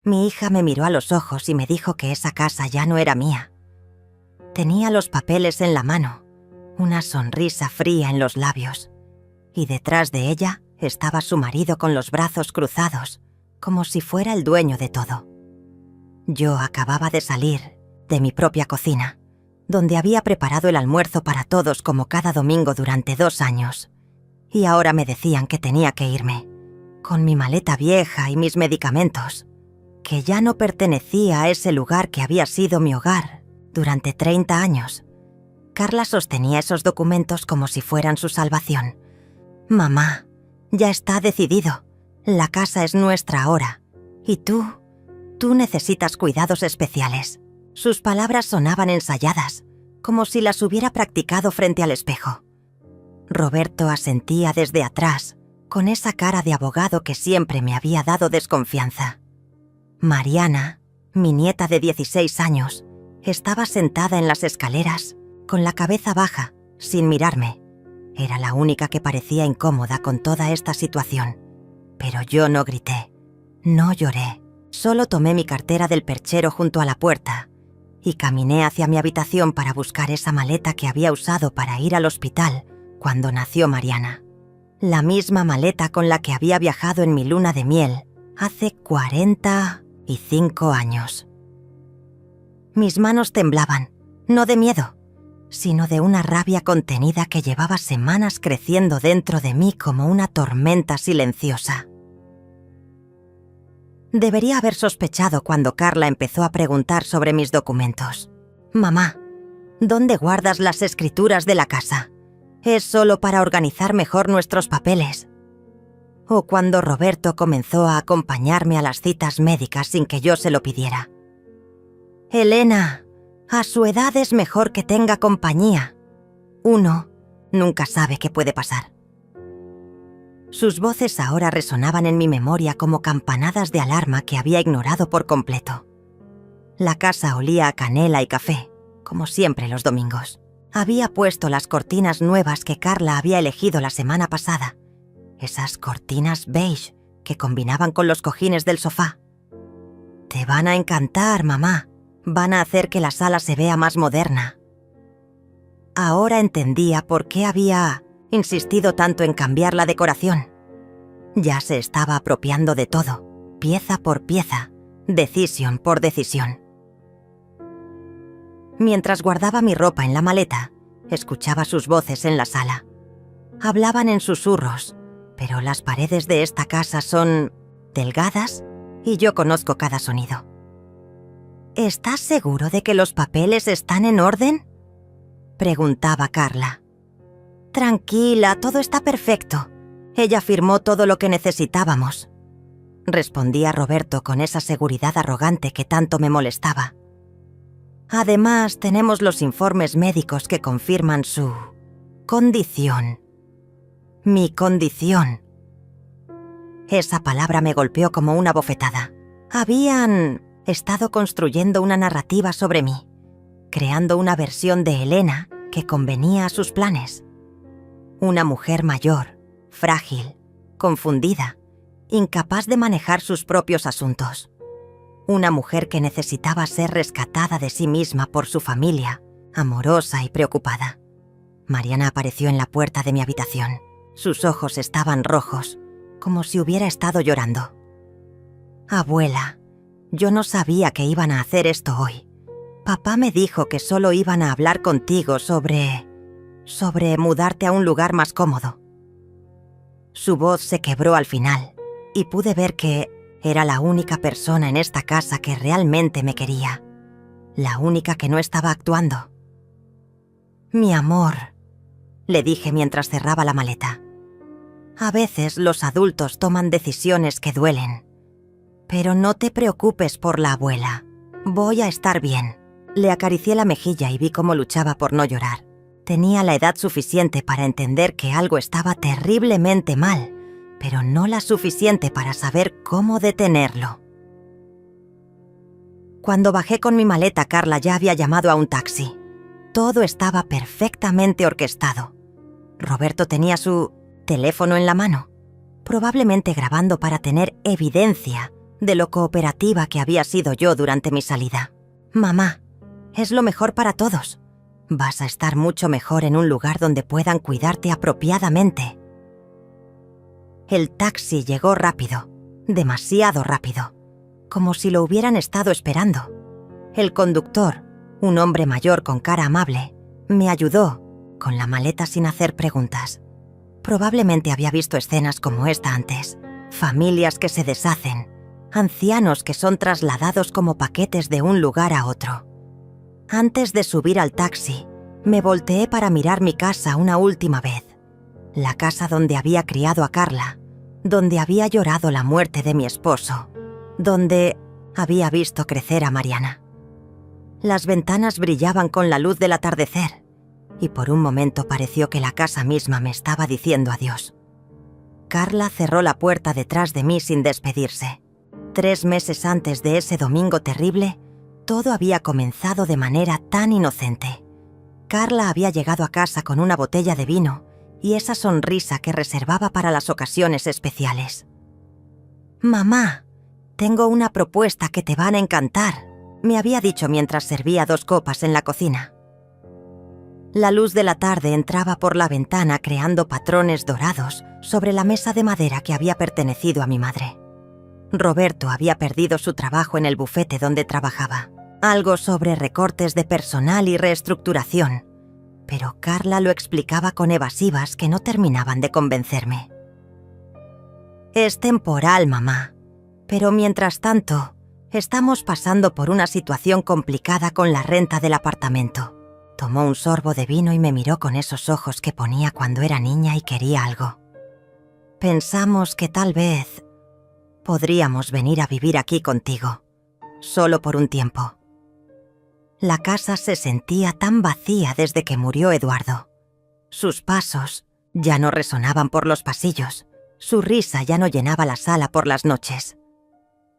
Mi hija me miró a los ojos y me dijo que esa casa ya no era mía. Tenía los papeles en la mano, una sonrisa fría en los labios, y detrás de ella estaba su marido con los brazos cruzados, como si fuera el dueño de todo. Yo acababa de salir de mi propia cocina, donde había preparado el almuerzo para todos como cada domingo durante 2 años, y ahora me decían que tenía que irme, con mi maleta vieja y mis medicamentos, que ya no pertenecía a ese lugar que había sido mi hogar durante 30 años. Carla sostenía esos documentos como si fueran su salvación. «Mamá, ya está decidido. La casa es nuestra ahora. Y tú necesitas cuidados especiales». Sus palabras sonaban ensayadas, como si las hubiera practicado frente al espejo. Roberto asentía desde atrás, con esa cara de abogado que siempre me había dado desconfianza. Mariana, mi nieta de 16 años, estaba sentada en las escaleras, con la cabeza baja, sin mirarme. Era la única que parecía incómoda con toda esta situación. Pero yo no grité, no lloré. Solo tomé mi cartera del perchero junto a la puerta y caminé hacia mi habitación para buscar esa maleta que había usado para ir al hospital cuando nació Mariana. La misma maleta con la que había viajado en mi luna de miel hace 45 años. Mis manos temblaban, no de miedo, sino de una rabia contenida que llevaba semanas creciendo dentro de mí como una tormenta silenciosa. Debería haber sospechado cuando Carla empezó a preguntar sobre mis documentos. «Mamá, ¿dónde guardas las escrituras de la casa? Es solo para organizar mejor nuestros papeles». O cuando Roberto comenzó a acompañarme a las citas médicas sin que yo se lo pidiera. «Elena, a su edad es mejor que tenga compañía. Uno nunca sabe qué puede pasar». Sus voces ahora resonaban en mi memoria como campanadas de alarma que había ignorado por completo. La casa olía a canela y café, como siempre los domingos. Había puesto las cortinas nuevas que Carla había elegido la semana pasada. Esas cortinas beige que combinaban con los cojines del sofá. «Te van a encantar, mamá. Van a hacer que la sala se vea más moderna». Ahora entendía por qué había insistido tanto en cambiar la decoración. Ya se estaba apropiando de todo, pieza por pieza, decisión por decisión. Mientras guardaba mi ropa en la maleta, escuchaba sus voces en la sala. Hablaban en susurros, pero las paredes de esta casa son delgadas y yo conozco cada sonido. «¿Estás seguro de que los papeles están en orden?», preguntaba Carla. «Tranquila, todo está perfecto. Ella firmó todo lo que necesitábamos», respondía Roberto con esa seguridad arrogante que tanto me molestaba. «Además, tenemos los informes médicos que confirman su condición». Mi condición. Esa palabra me golpeó como una bofetada. Habían estado construyendo una narrativa sobre mí, creando una versión de Elena que convenía a sus planes. Una mujer mayor, frágil, confundida, incapaz de manejar sus propios asuntos. Una mujer que necesitaba ser rescatada de sí misma por su familia, amorosa y preocupada. Mariana apareció en la puerta de mi habitación. Sus ojos estaban rojos, como si hubiera estado llorando. «Abuela, yo no sabía que iban a hacer esto hoy. Papá me dijo que solo iban a hablar contigo sobre mudarte a un lugar más cómodo». Su voz se quebró al final y pude ver que era la única persona en esta casa que realmente me quería, la única que no estaba actuando. «Mi amor», le dije mientras cerraba la maleta. «A veces los adultos toman decisiones que duelen. Pero no te preocupes por la abuela. Voy a estar bien». Le acaricié la mejilla y vi cómo luchaba por no llorar. Tenía la edad suficiente para entender que algo estaba terriblemente mal, pero no la suficiente para saber cómo detenerlo. Cuando bajé con mi maleta, Carla ya había llamado a un taxi. Todo estaba perfectamente orquestado. Roberto tenía su teléfono en la mano, probablemente grabando para tener evidencia de lo cooperativa que había sido yo durante mi salida. «Mamá, es lo mejor para todos. Vas a estar mucho mejor en un lugar donde puedan cuidarte apropiadamente». El taxi llegó rápido, demasiado rápido, como si lo hubieran estado esperando. El conductor, un hombre mayor con cara amable, me ayudó con la maleta sin hacer preguntas. Probablemente había visto escenas como esta antes. Familias que se deshacen, ancianos que son trasladados como paquetes de un lugar a otro. Antes de subir al taxi, me volteé para mirar mi casa una última vez. La casa donde había criado a Carla, donde había llorado la muerte de mi esposo, donde había visto crecer a Mariana. Las ventanas brillaban con la luz del atardecer, y por un momento pareció que la casa misma me estaba diciendo adiós. Carla cerró la puerta detrás de mí sin despedirse. 3 meses antes de ese domingo terrible, todo había comenzado de manera tan inocente. Carla había llegado a casa con una botella de vino y esa sonrisa que reservaba para las ocasiones especiales. «Mamá, tengo una propuesta que te van a encantar», me había dicho mientras servía 2 copas en la cocina. La luz de la tarde entraba por la ventana creando patrones dorados sobre la mesa de madera que había pertenecido a mi madre. Roberto había perdido su trabajo en el bufete donde trabajaba. Algo sobre recortes de personal y reestructuración, pero Carla lo explicaba con evasivas que no terminaban de convencerme. «Es temporal, mamá, pero mientras tanto, estamos pasando por una situación complicada con la renta del apartamento». Tomó un sorbo de vino y me miró con esos ojos que ponía cuando era niña y quería algo. «Pensamos que tal vez podríamos venir a vivir aquí contigo, solo por un tiempo». La casa se sentía tan vacía desde que murió Eduardo. Sus pasos ya no resonaban por los pasillos, su risa ya no llenaba la sala por las noches.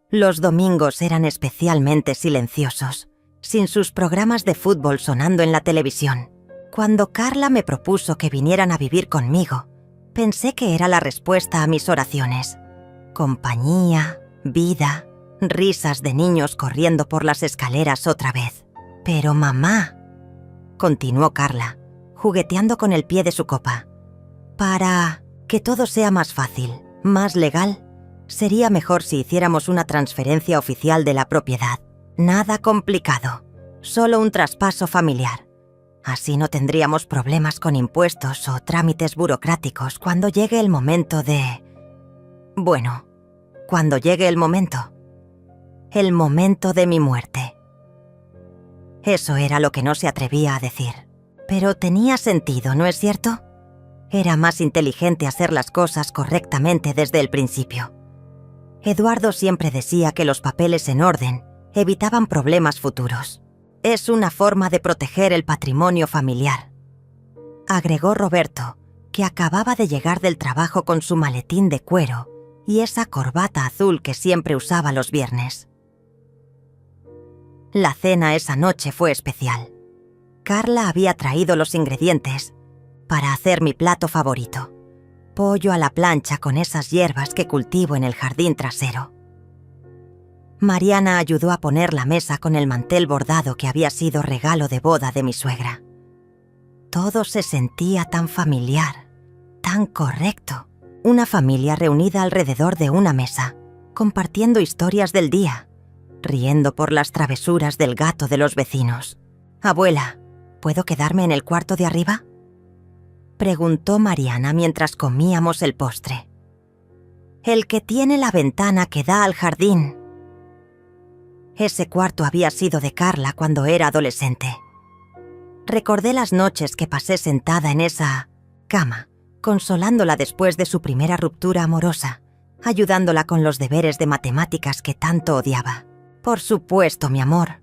Los domingos eran especialmente silenciosos, sin sus programas de fútbol sonando en la televisión. Cuando Carla me propuso que vinieran a vivir conmigo, pensé que era la respuesta a mis oraciones. Compañía, vida, risas de niños corriendo por las escaleras otra vez. «Pero mamá», continuó Carla, jugueteando con el pie de su copa, «para que todo sea más fácil, más legal, sería mejor si hiciéramos una transferencia oficial de la propiedad. Nada complicado, solo un traspaso familiar. Así no tendríamos problemas con impuestos o trámites burocráticos cuando llegue el momento de... Bueno, cuando llegue el momento de mi muerte». Eso era lo que no se atrevía a decir. Pero tenía sentido, ¿no es cierto? Era más inteligente hacer las cosas correctamente desde el principio. Eduardo siempre decía que los papeles en orden evitaban problemas futuros. Es una forma de proteger el patrimonio familiar. Agregó Roberto, que acababa de llegar del trabajo con su maletín de cuero y esa corbata azul que siempre usaba los viernes. La cena esa noche fue especial. Carla había traído los ingredientes para hacer mi plato favorito: pollo a la plancha con esas hierbas que cultivo en el jardín trasero. Mariana ayudó a poner la mesa con el mantel bordado que había sido regalo de boda de mi suegra. Todo se sentía tan familiar, tan correcto. Una familia reunida alrededor de una mesa, compartiendo historias del día, riendo por las travesuras del gato de los vecinos. «Abuela, ¿puedo quedarme en el cuarto de arriba?», preguntó Mariana mientras comíamos el postre. «El que tiene la ventana que da al jardín». Ese cuarto había sido de Carla cuando era adolescente. Recordé las noches que pasé sentada en esa cama, consolándola después de su primera ruptura amorosa, ayudándola con los deberes de matemáticas que tanto odiaba. «Por supuesto, mi amor.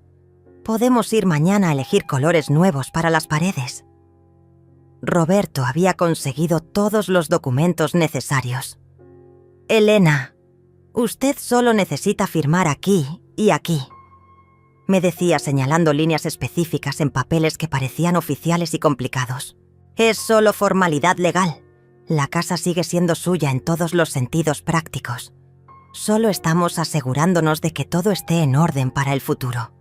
Podemos ir mañana a elegir colores nuevos para las paredes». Roberto había conseguido todos los documentos necesarios. «Elena, usted solo necesita firmar aquí y aquí», me decía señalando líneas específicas en papeles que parecían oficiales y complicados. «Es solo formalidad legal. La casa sigue siendo suya en todos los sentidos prácticos. Solo estamos asegurándonos de que todo esté en orden para el futuro.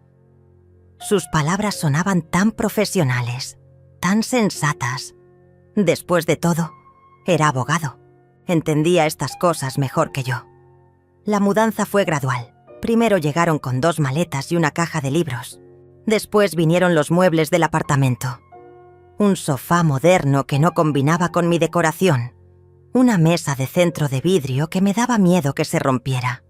Sus palabras sonaban tan profesionales, tan sensatas. Después de todo, era abogado. Entendía estas cosas mejor que yo. La mudanza fue gradual. Primero llegaron con 2 maletas y una caja de libros. Después vinieron los muebles del apartamento. Un sofá moderno que no combinaba con mi decoración. Una mesa de centro de vidrio que me daba miedo que se rompiera.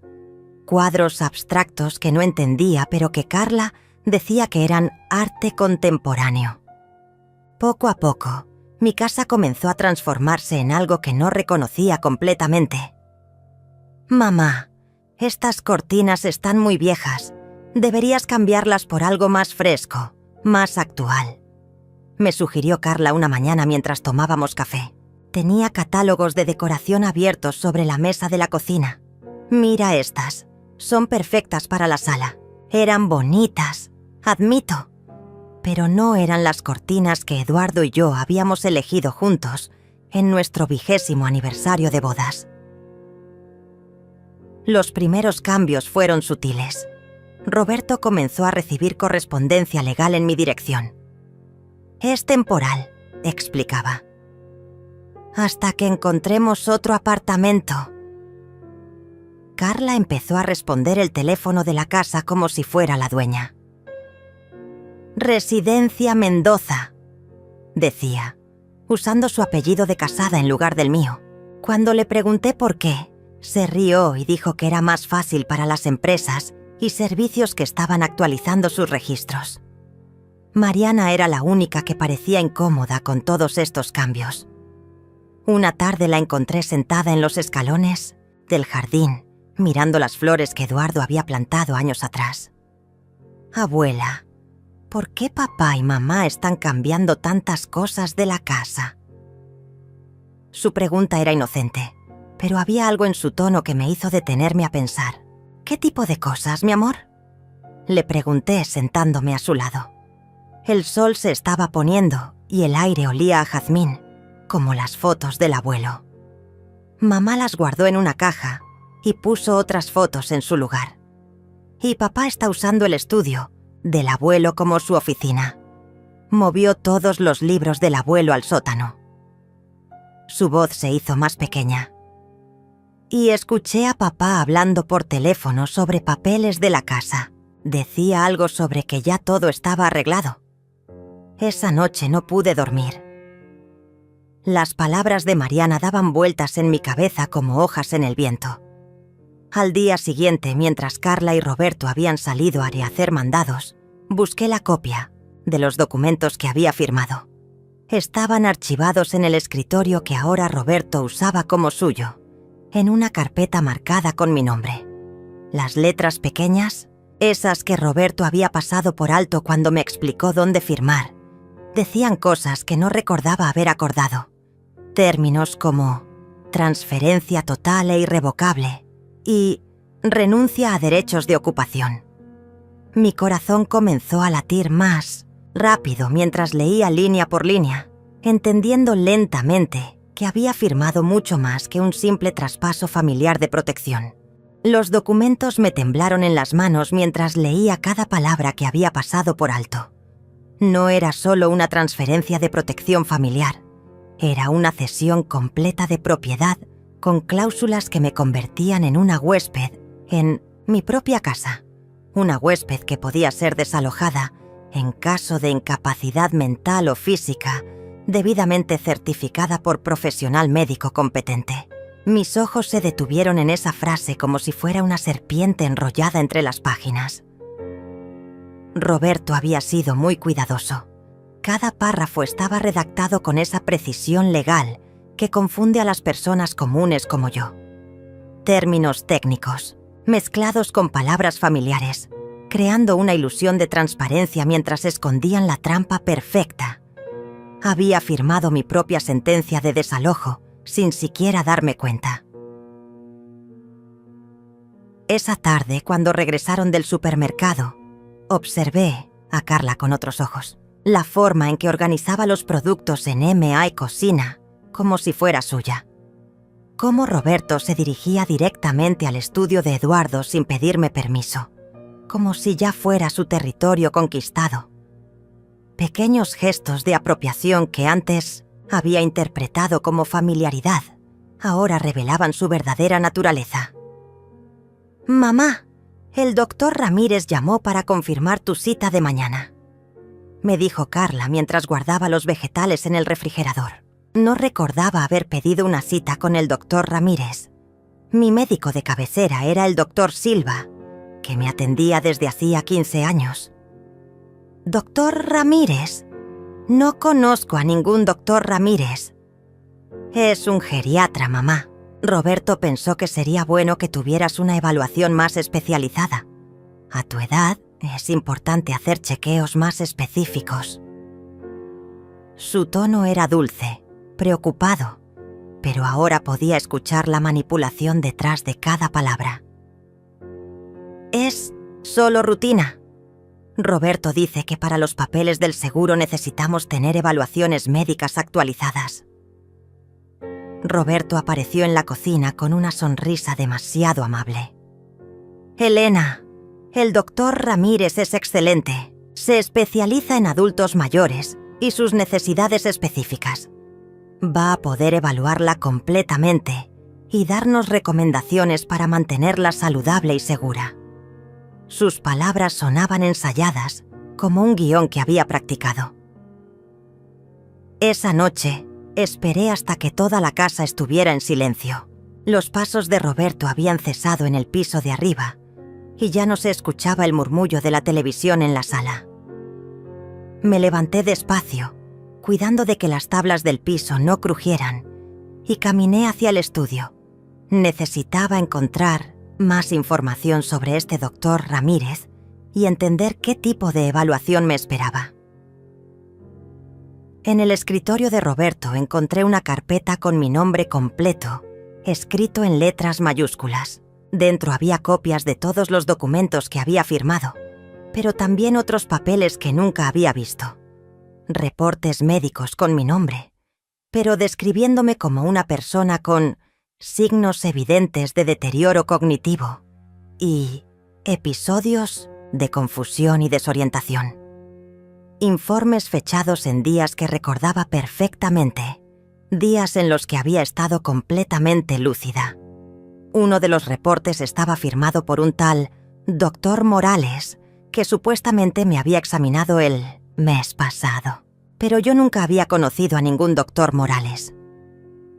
Cuadros abstractos que no entendía, pero que Carla decía que eran arte contemporáneo. Poco a poco, mi casa comenzó a transformarse en algo que no reconocía completamente. «Mamá, estas cortinas están muy viejas. Deberías cambiarlas por algo más fresco, más actual», me sugirió Carla una mañana mientras tomábamos café. Tenía catálogos de decoración abiertos sobre la mesa de la cocina. «Mira estas, son perfectas para la sala. Eran bonitas, admito, pero no eran las cortinas que Eduardo y yo habíamos elegido juntos en nuestro 20º aniversario de bodas». Los primeros cambios fueron sutiles. Roberto comenzó a recibir correspondencia legal en mi dirección. «Es temporal», explicaba. «Hasta que encontremos otro apartamento». Carla empezó a responder el teléfono de la casa como si fuera la dueña. «Residencia Mendoza», decía, usando su apellido de casada en lugar del mío. Cuando le pregunté por qué, se rió y dijo que era más fácil para las empresas y servicios que estaban actualizando sus registros. Mariana era la única que parecía incómoda con todos estos cambios. Una tarde la encontré sentada en los escalones del jardín, mirando las flores que Eduardo había plantado años atrás. «Abuela, ¿por qué papá y mamá están cambiando tantas cosas de la casa?». Su pregunta era inocente, pero había algo en su tono que me hizo detenerme a pensar. «¿Qué tipo de cosas, mi amor?», le pregunté sentándome a su lado. El sol se estaba poniendo y el aire olía a jazmín, como las fotos del abuelo. Mamá las guardó en una caja y puso otras fotos en su lugar. Y papá está usando el estudio del abuelo como su oficina. Movió todos los libros del abuelo al sótano. Su voz se hizo más pequeña. Y escuché a papá hablando por teléfono sobre papeles de la casa. Decía algo sobre que ya todo estaba arreglado. Esa noche no pude dormir. Las palabras de Mariana daban vueltas en mi cabeza como hojas en el viento. Al día siguiente, mientras Carla y Roberto habían salido a rehacer mandados, busqué la copia de los documentos que había firmado. Estaban archivados en el escritorio que ahora Roberto usaba como suyo, en una carpeta marcada con mi nombre. Las letras pequeñas, esas que Roberto había pasado por alto cuando me explicó dónde firmar, decían cosas que no recordaba haber acordado. Términos como transferencia total e irrevocable y renuncia a derechos de ocupación. Mi corazón comenzó a latir más rápido mientras leía línea por línea, entendiendo lentamente que había firmado mucho más que un simple traspaso familiar de protección. Los documentos me temblaron en las manos mientras leía cada palabra que había pasado por alto. No era solo una transferencia de protección familiar, era una cesión completa de propiedad con cláusulas que me convertían en una huésped en mi propia casa, una huésped que podía ser desalojada en caso de incapacidad mental o física debidamente certificada por profesional médico competente. Mis ojos se detuvieron en esa frase como si fuera una serpiente enrollada entre las páginas. Roberto había sido muy cuidadoso. Cada párrafo estaba redactado con esa precisión legal que confunde a las personas comunes como yo. Términos técnicos, mezclados con palabras familiares, creando una ilusión de transparencia mientras escondían la trampa perfecta. Había firmado mi propia sentencia de desalojo sin siquiera darme cuenta. Esa tarde, cuando regresaron del supermercado, observé a Carla con otros ojos. La forma en que organizaba los productos en M.A. Cocina, como si fuera suya. cómo Roberto se dirigía directamente al estudio de Eduardo sin pedirme permiso, como si ya fuera su territorio conquistado. Pequeños gestos de apropiación que antes había interpretado como familiaridad, ahora revelaban su verdadera naturaleza. «Mamá, el doctor Ramírez llamó para confirmar tu cita de mañana», me dijo Carla mientras guardaba los vegetales en el refrigerador. No recordaba haber pedido una cita con el doctor Ramírez. Mi médico de cabecera era el doctor Silva, que me atendía desde hacía 15 años. «¿Doctor Ramírez? No conozco a ningún doctor Ramírez». «Es un geriatra, mamá. Roberto pensó que sería bueno que tuvieras una evaluación más especializada. A tu edad es importante hacer chequeos más específicos». Su tono era dulce, preocupado, pero ahora podía escuchar la manipulación detrás de cada palabra. «Es solo rutina. Roberto dice que para los papeles del seguro necesitamos tener evaluaciones médicas actualizadas». Roberto apareció en la cocina con una sonrisa demasiado amable. «Elena, el doctor Ramírez es excelente. Se especializa en adultos mayores y sus necesidades específicas. Va a poder evaluarla completamente y darnos recomendaciones para mantenerla saludable y segura». Sus palabras sonaban ensayadas, como un guión que había practicado. Esa noche, esperé hasta que toda la casa estuviera en silencio. Los pasos de Roberto habían cesado en el piso de arriba y ya no se escuchaba el murmullo de la televisión en la sala. Me levanté despacio, cuidando de que las tablas del piso no crujieran, y caminé hacia el estudio. Necesitaba encontrar más información sobre este doctor Ramírez y entender qué tipo de evaluación me esperaba. En el escritorio de Roberto encontré una carpeta con mi nombre completo, escrito en letras mayúsculas. Dentro había copias de todos los documentos que había firmado, pero también otros papeles que nunca había visto. Reportes médicos con mi nombre, pero describiéndome como una persona con signos evidentes de deterioro cognitivo y episodios de confusión y desorientación. Informes fechados en días que recordaba perfectamente, días en los que había estado completamente lúcida. Uno de los reportes estaba firmado por un tal Dr. Morales, que supuestamente me había examinado el mes pasado, pero yo nunca había conocido a ningún Dr. Morales.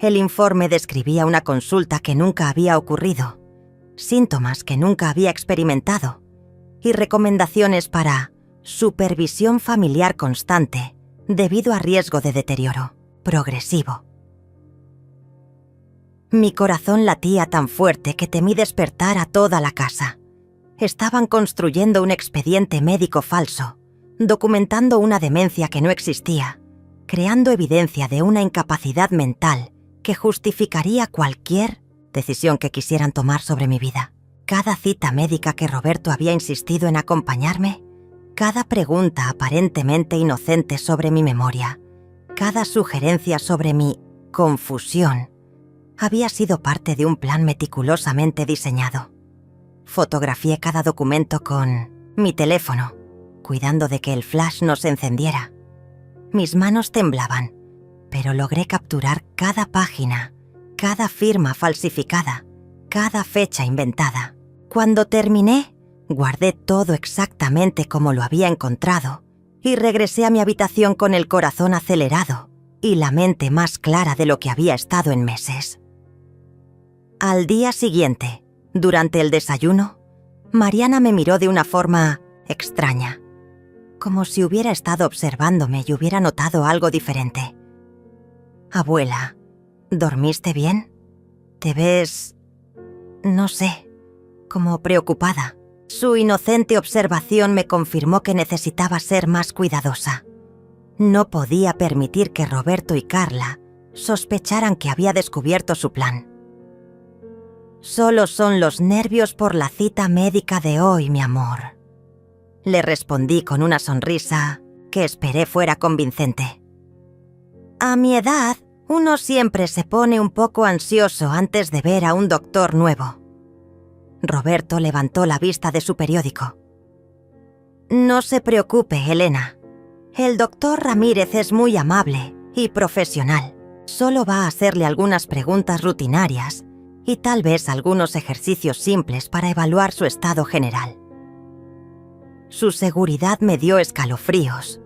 El informe describía una consulta que nunca había ocurrido, síntomas que nunca había experimentado y recomendaciones para supervisión familiar constante debido a riesgo de deterioro progresivo. Mi corazón latía tan fuerte que temí despertar a toda la casa. Estaban construyendo un expediente médico falso, documentando una demencia que no existía, creando evidencia de una incapacidad mental que justificaría cualquier decisión que quisieran tomar sobre mi vida. Cada cita médica que Roberto había insistido en acompañarme, cada pregunta aparentemente inocente sobre mi memoria, cada sugerencia sobre mi confusión, había sido parte de un plan meticulosamente diseñado. Fotografié cada documento con mi teléfono, cuidando de que el flash no se encendiera. Mis manos temblaban, pero logré capturar cada página, cada firma falsificada, cada fecha inventada. Cuando terminé, guardé todo exactamente como lo había encontrado y regresé a mi habitación con el corazón acelerado y la mente más clara de lo que había estado en meses. Al día siguiente, durante el desayuno, Mariana me miró de una forma extraña, como si hubiera estado observándome y hubiera notado algo diferente. «Abuela, ¿dormiste bien? Te ves, no sé, como preocupada». Su inocente observación me confirmó que necesitaba ser más cuidadosa. No podía permitir que Roberto y Carla sospecharan que había descubierto su plan. «Solo son los nervios por la cita médica de hoy, mi amor», le respondí con una sonrisa que esperé fuera convincente. «A mi edad Uno siempre se pone un poco ansioso antes de ver a un doctor nuevo. Roberto levantó la vista de su periódico. No se preocupe, Elena. El doctor Ramírez es muy amable y profesional. Solo va a hacerle algunas preguntas rutinarias y tal vez algunos ejercicios simples para evaluar su estado general. Su seguridad me dio escalofríos.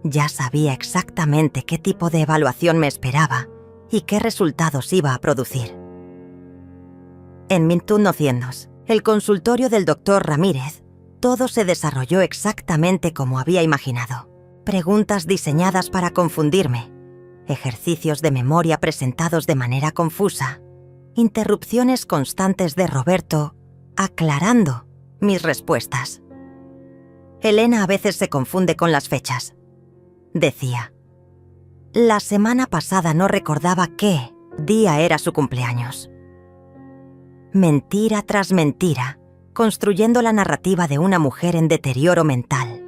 Ya sabía exactamente qué tipo de evaluación me esperaba y qué resultados iba a producir. En 1900, el consultorio del doctor Ramírez, todo se desarrolló exactamente como había imaginado. Preguntas diseñadas para confundirme, ejercicios de memoria presentados de manera confusa, interrupciones constantes de Roberto aclarando mis respuestas. Elena a veces se confunde con las fechas. Decía, la semana pasada no recordaba qué día era su cumpleaños. Mentira tras mentira, construyendo la narrativa de una mujer en deterioro mental.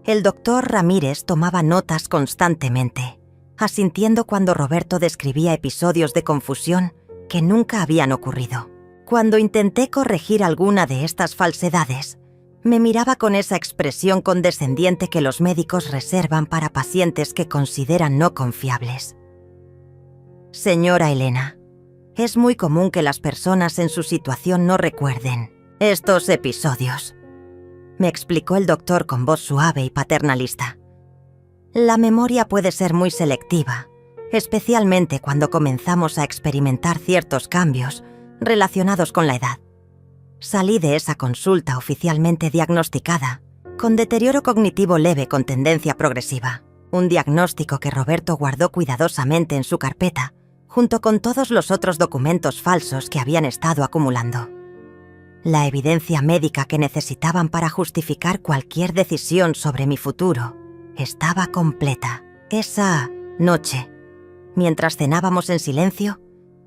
El doctor Ramírez tomaba notas constantemente, asintiendo cuando Roberto describía episodios de confusión que nunca habían ocurrido. Cuando intenté corregir alguna de estas falsedades, me miraba con esa expresión condescendiente que los médicos reservan para pacientes que consideran no confiables. Señora Elena, es muy común que las personas en su situación no recuerden estos episodios, me explicó el doctor con voz suave y paternalista. La memoria puede ser muy selectiva, especialmente cuando comenzamos a experimentar ciertos cambios relacionados con la edad. Salí de esa consulta oficialmente diagnosticada, con deterioro cognitivo leve con tendencia progresiva, un diagnóstico que Roberto guardó cuidadosamente en su carpeta, junto con todos los otros documentos falsos que habían estado acumulando. La evidencia médica que necesitaban para justificar cualquier decisión sobre mi futuro estaba completa. Esa noche, mientras cenábamos en silencio,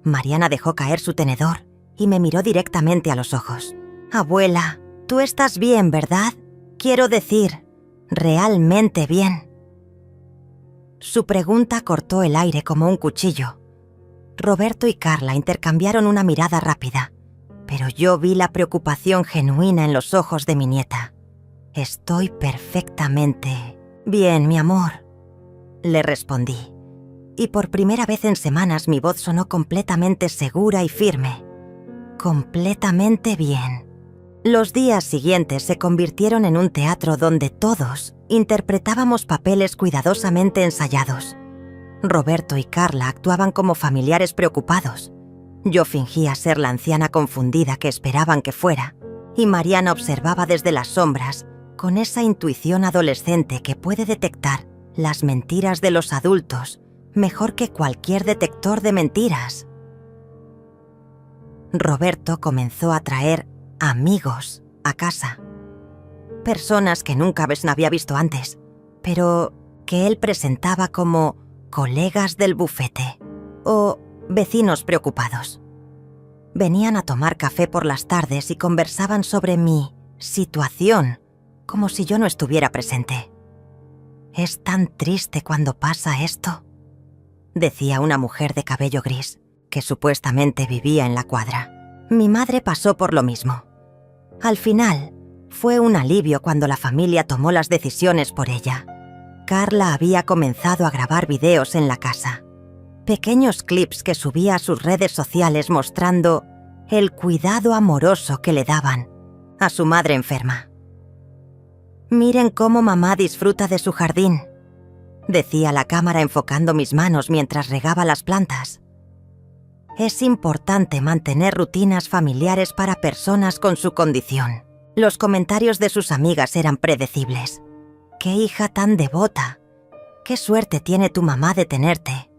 Mariana dejó caer su tenedor y me miró directamente a los ojos. Abuela, tú estás bien, ¿verdad? Quiero decir, realmente bien. Su pregunta cortó el aire como un cuchillo. Roberto y Carla intercambiaron una mirada rápida, pero yo vi la preocupación genuina en los ojos de mi nieta. Estoy perfectamente bien, mi amor, le respondí, y por primera vez en semanas mi voz sonó completamente segura y firme. Completamente bien. Los días siguientes se convirtieron en un teatro donde todos interpretábamos papeles cuidadosamente ensayados. Roberto y Carla actuaban como familiares preocupados. Yo fingía ser la anciana confundida que esperaban que fuera, y Mariana observaba desde las sombras, con esa intuición adolescente que puede detectar las mentiras de los adultos mejor que cualquier detector de mentiras. Roberto comenzó a traer amigos a casa. Personas que nunca había visto antes, pero que él presentaba como colegas del bufete o vecinos preocupados. Venían a tomar café por las tardes y conversaban sobre mi situación, como si yo no estuviera presente. «Es tan triste cuando pasa esto», decía una mujer de cabello gris, que supuestamente vivía en la cuadra. Mi madre pasó por lo mismo. Al final, fue un alivio cuando la familia tomó las decisiones por ella. Carla había comenzado a grabar videos en la casa. Pequeños clips que subía a sus redes sociales mostrando el cuidado amoroso que le daban a su madre enferma. «Miren cómo mamá disfruta de su jardín», decía la cámara enfocando mis manos mientras regaba las plantas. Es importante mantener rutinas familiares para personas con su condición. Los comentarios de sus amigas eran predecibles. «¡Qué hija tan devota! ¡Qué suerte tiene tu mamá de tenerte!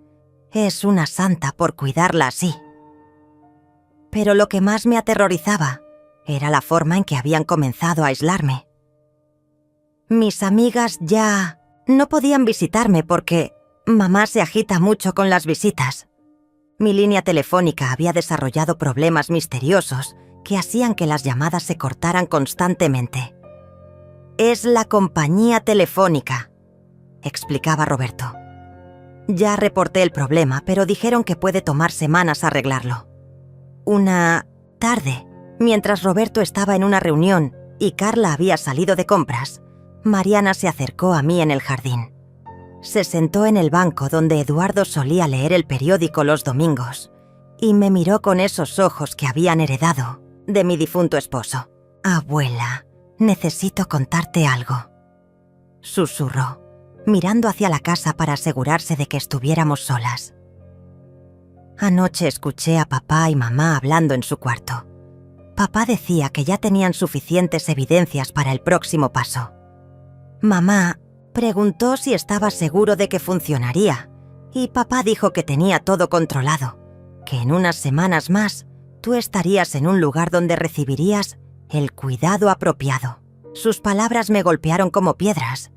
Es una santa por cuidarla así». Pero lo que más me aterrorizaba era la forma en que habían comenzado a aislarme. Mis amigas ya no podían visitarme porque mamá se agita mucho con las visitas. Mi línea telefónica había desarrollado problemas misteriosos que hacían que las llamadas se cortaran constantemente. «Es la compañía telefónica», explicaba Roberto. Ya reporté el problema, pero dijeron que puede tomar semanas arreglarlo. Una tarde, mientras Roberto estaba en una reunión y Carla había salido de compras, Mariana se acercó a mí en el jardín. Se sentó en el banco donde Eduardo solía leer el periódico los domingos y me miró con esos ojos que habían heredado de mi difunto esposo. «Abuela, necesito contarte algo», susurró, mirando hacia la casa para asegurarse de que estuviéramos solas. Anoche escuché a papá y mamá hablando en su cuarto. Papá decía que ya tenían suficientes evidencias para el próximo paso. Mamá preguntó si estaba seguro de que funcionaría y papá dijo que tenía todo controlado, que en unas semanas más tú estarías en un lugar donde recibirías el cuidado apropiado. Sus palabras me golpearon como piedras,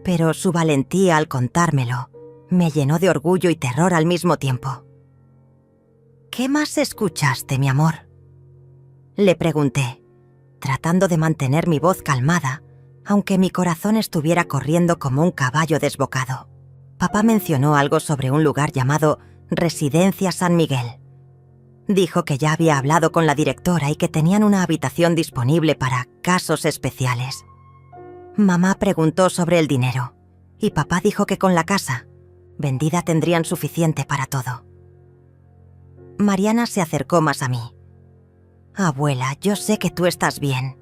pero su valentía al contármelo me llenó de orgullo y terror al mismo tiempo. «¿Qué más escuchaste, mi amor?», le pregunté, tratando de mantener mi voz calmada, aunque mi corazón estuviera corriendo como un caballo desbocado. Papá mencionó algo sobre un lugar llamado Residencia San Miguel. Dijo que ya había hablado con la directora y que tenían una habitación disponible para casos especiales. Mamá preguntó sobre el dinero y papá dijo que con la casa vendida tendrían suficiente para todo. Mariana se acercó más a mí. «Abuela, yo sé que tú estás bien.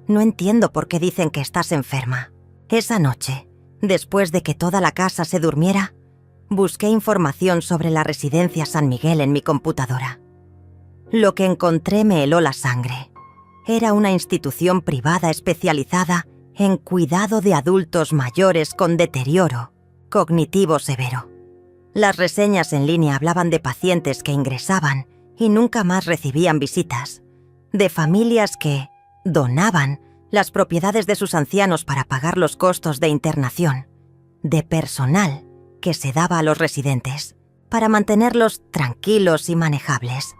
No entiendo por qué dicen que estás enferma. Esa noche, después de que toda la casa se durmiera, busqué información sobre la Residencia San Miguel en mi computadora. Lo que encontré me heló la sangre. Era una institución privada especializada en cuidado de adultos mayores con deterioro cognitivo severo. Las reseñas en línea hablaban de pacientes que ingresaban y nunca más recibían visitas, de familias que donaban las propiedades de sus ancianos para pagar los costos de internación, de personal que se daba a los residentes para mantenerlos tranquilos y manejables.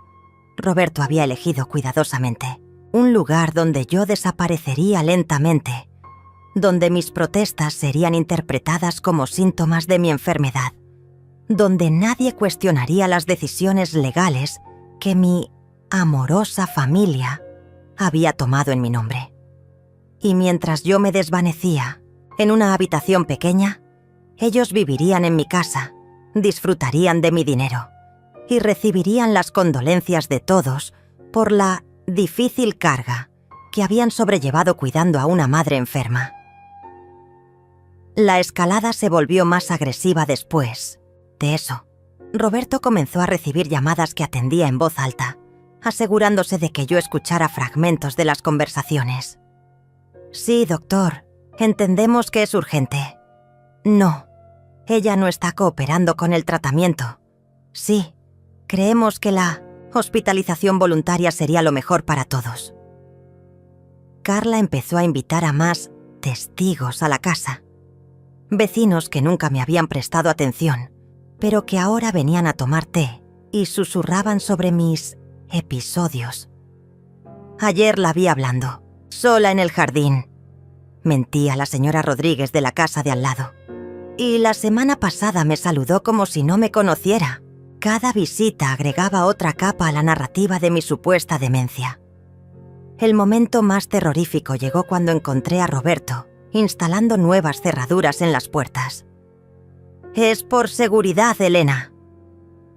Roberto había elegido cuidadosamente un lugar donde yo desaparecería lentamente, donde mis protestas serían interpretadas como síntomas de mi enfermedad, donde nadie cuestionaría las decisiones legales que mi amorosa familia había tomado en mi nombre. Y mientras yo me desvanecía en una habitación pequeña, ellos vivirían en mi casa, disfrutarían de mi dinero y recibirían las condolencias de todos por la difícil carga que habían sobrellevado cuidando a una madre enferma. La escalada se volvió más agresiva después de eso. Roberto comenzó a recibir llamadas que atendía en voz alta, asegurándose de que yo escuchara fragmentos de las conversaciones. «Sí, doctor, entendemos que es urgente». «No, ella no está cooperando con el tratamiento». «Sí, creemos que la hospitalización voluntaria sería lo mejor para todos». Carla empezó a invitar a más testigos a la casa. Vecinos que nunca me habían prestado atención, pero que ahora venían a tomar té y susurraban sobre mis episodios. «Ayer la vi hablando, sola en el jardín», mentía la señora Rodríguez de la casa de al lado. «Y la semana pasada me saludó como si no me conociera». Cada visita agregaba otra capa a la narrativa de mi supuesta demencia. El momento más terrorífico llegó cuando encontré a Roberto instalando nuevas cerraduras en las puertas. «Es por seguridad, Elena»,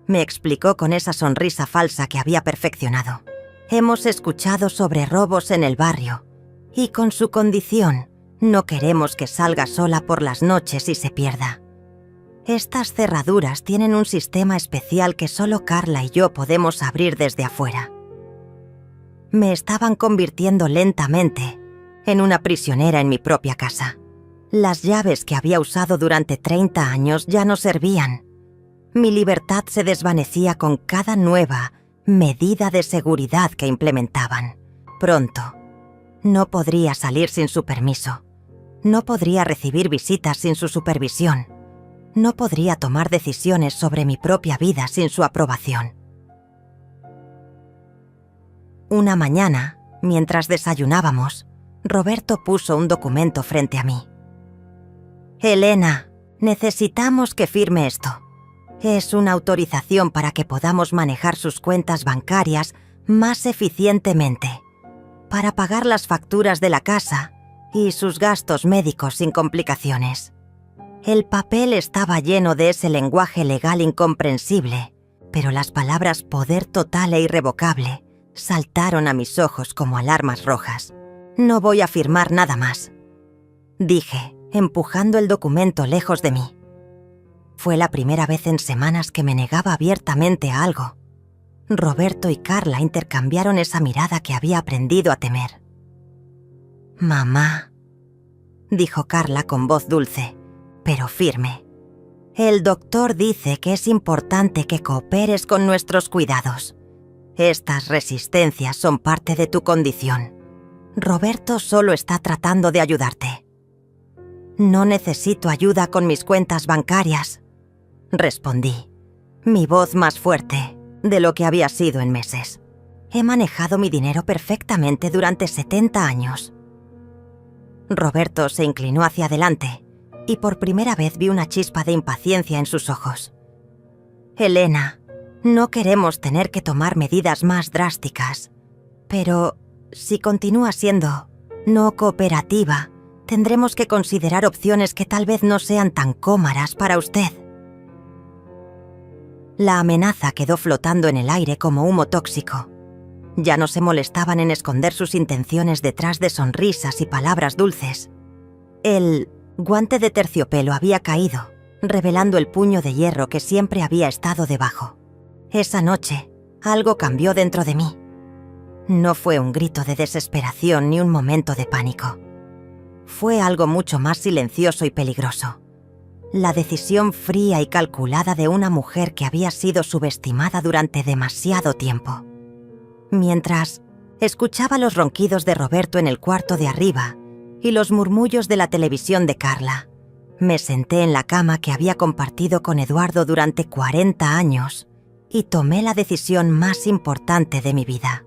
me explicó con esa sonrisa falsa que había perfeccionado. «Hemos escuchado sobre robos en el barrio y con su condición no queremos que salga sola por las noches y se pierda. Estas cerraduras tienen un sistema especial que solo Carla y yo podemos abrir desde afuera». Me estaban convirtiendo lentamente en una prisionera en mi propia casa. Las llaves que había usado durante 30 años ya no servían. Mi libertad se desvanecía con cada nueva medida de seguridad que implementaban. Pronto, no podría salir sin su permiso. No podría recibir visitas sin su supervisión. No podría tomar decisiones sobre mi propia vida sin su aprobación. Una mañana, mientras desayunábamos, Roberto puso un documento frente a mí. «Elena, necesitamos que firme esto. Es una autorización para que podamos manejar sus cuentas bancarias más eficientemente, para pagar las facturas de la casa y sus gastos médicos sin complicaciones. El papel estaba lleno de ese lenguaje legal incomprensible, pero las palabras poder total e irrevocable saltaron a mis ojos como alarmas rojas. No voy a firmar nada más, dije, empujando el documento lejos de mí. Fue la primera vez en semanas que me negaba abiertamente a algo. Roberto y Carla intercambiaron esa mirada que había aprendido a temer. «Mamá», dijo Carla con voz dulce, pero firme. «El doctor dice que es importante que cooperes con nuestros cuidados. Estas resistencias son parte de tu condición. Roberto solo está tratando de ayudarte». «No necesito ayuda con mis cuentas bancarias», respondí, mi voz más fuerte de lo que había sido en meses. «He manejado mi dinero perfectamente durante 70 años». Roberto se inclinó hacia adelante y por primera vez vi una chispa de impaciencia en sus ojos. «Elena, no queremos tener que tomar medidas más drásticas, pero si continúa siendo no cooperativa, tendremos que considerar opciones que tal vez no sean tan cómodas para usted». La amenaza quedó flotando en el aire como humo tóxico. Ya no se molestaban en esconder sus intenciones detrás de sonrisas y palabras dulces. El guante de terciopelo había caído, revelando el puño de hierro que siempre había estado debajo. Esa noche, algo cambió dentro de mí. No fue un grito de desesperación ni un momento de pánico. Fue algo mucho más silencioso y peligroso. La decisión fría y calculada de una mujer que había sido subestimada durante demasiado tiempo. Mientras escuchaba los ronquidos de Roberto en el cuarto de arriba y los murmullos de la televisión de Carla, me senté en la cama que había compartido con Eduardo durante 40 años y tomé la decisión más importante de mi vida.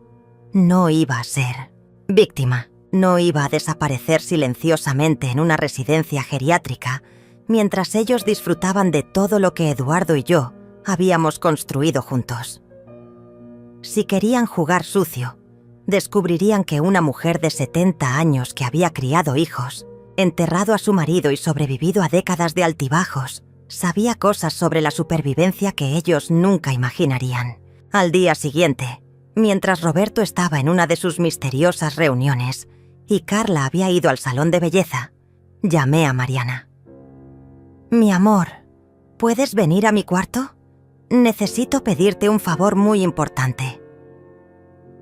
No iba a ser víctima, no iba a desaparecer silenciosamente en una residencia geriátrica mientras ellos disfrutaban de todo lo que Eduardo y yo habíamos construido juntos. Si querían jugar sucio, descubrirían que una mujer de 70 años que había criado hijos, enterrado a su marido y sobrevivido a décadas de altibajos, sabía cosas sobre la supervivencia que ellos nunca imaginarían. Al día siguiente, mientras Roberto estaba en una de sus misteriosas reuniones y Carla había ido al salón de belleza, llamé a Mariana. «Mi amor, ¿puedes venir a mi cuarto? Necesito pedirte un favor muy importante».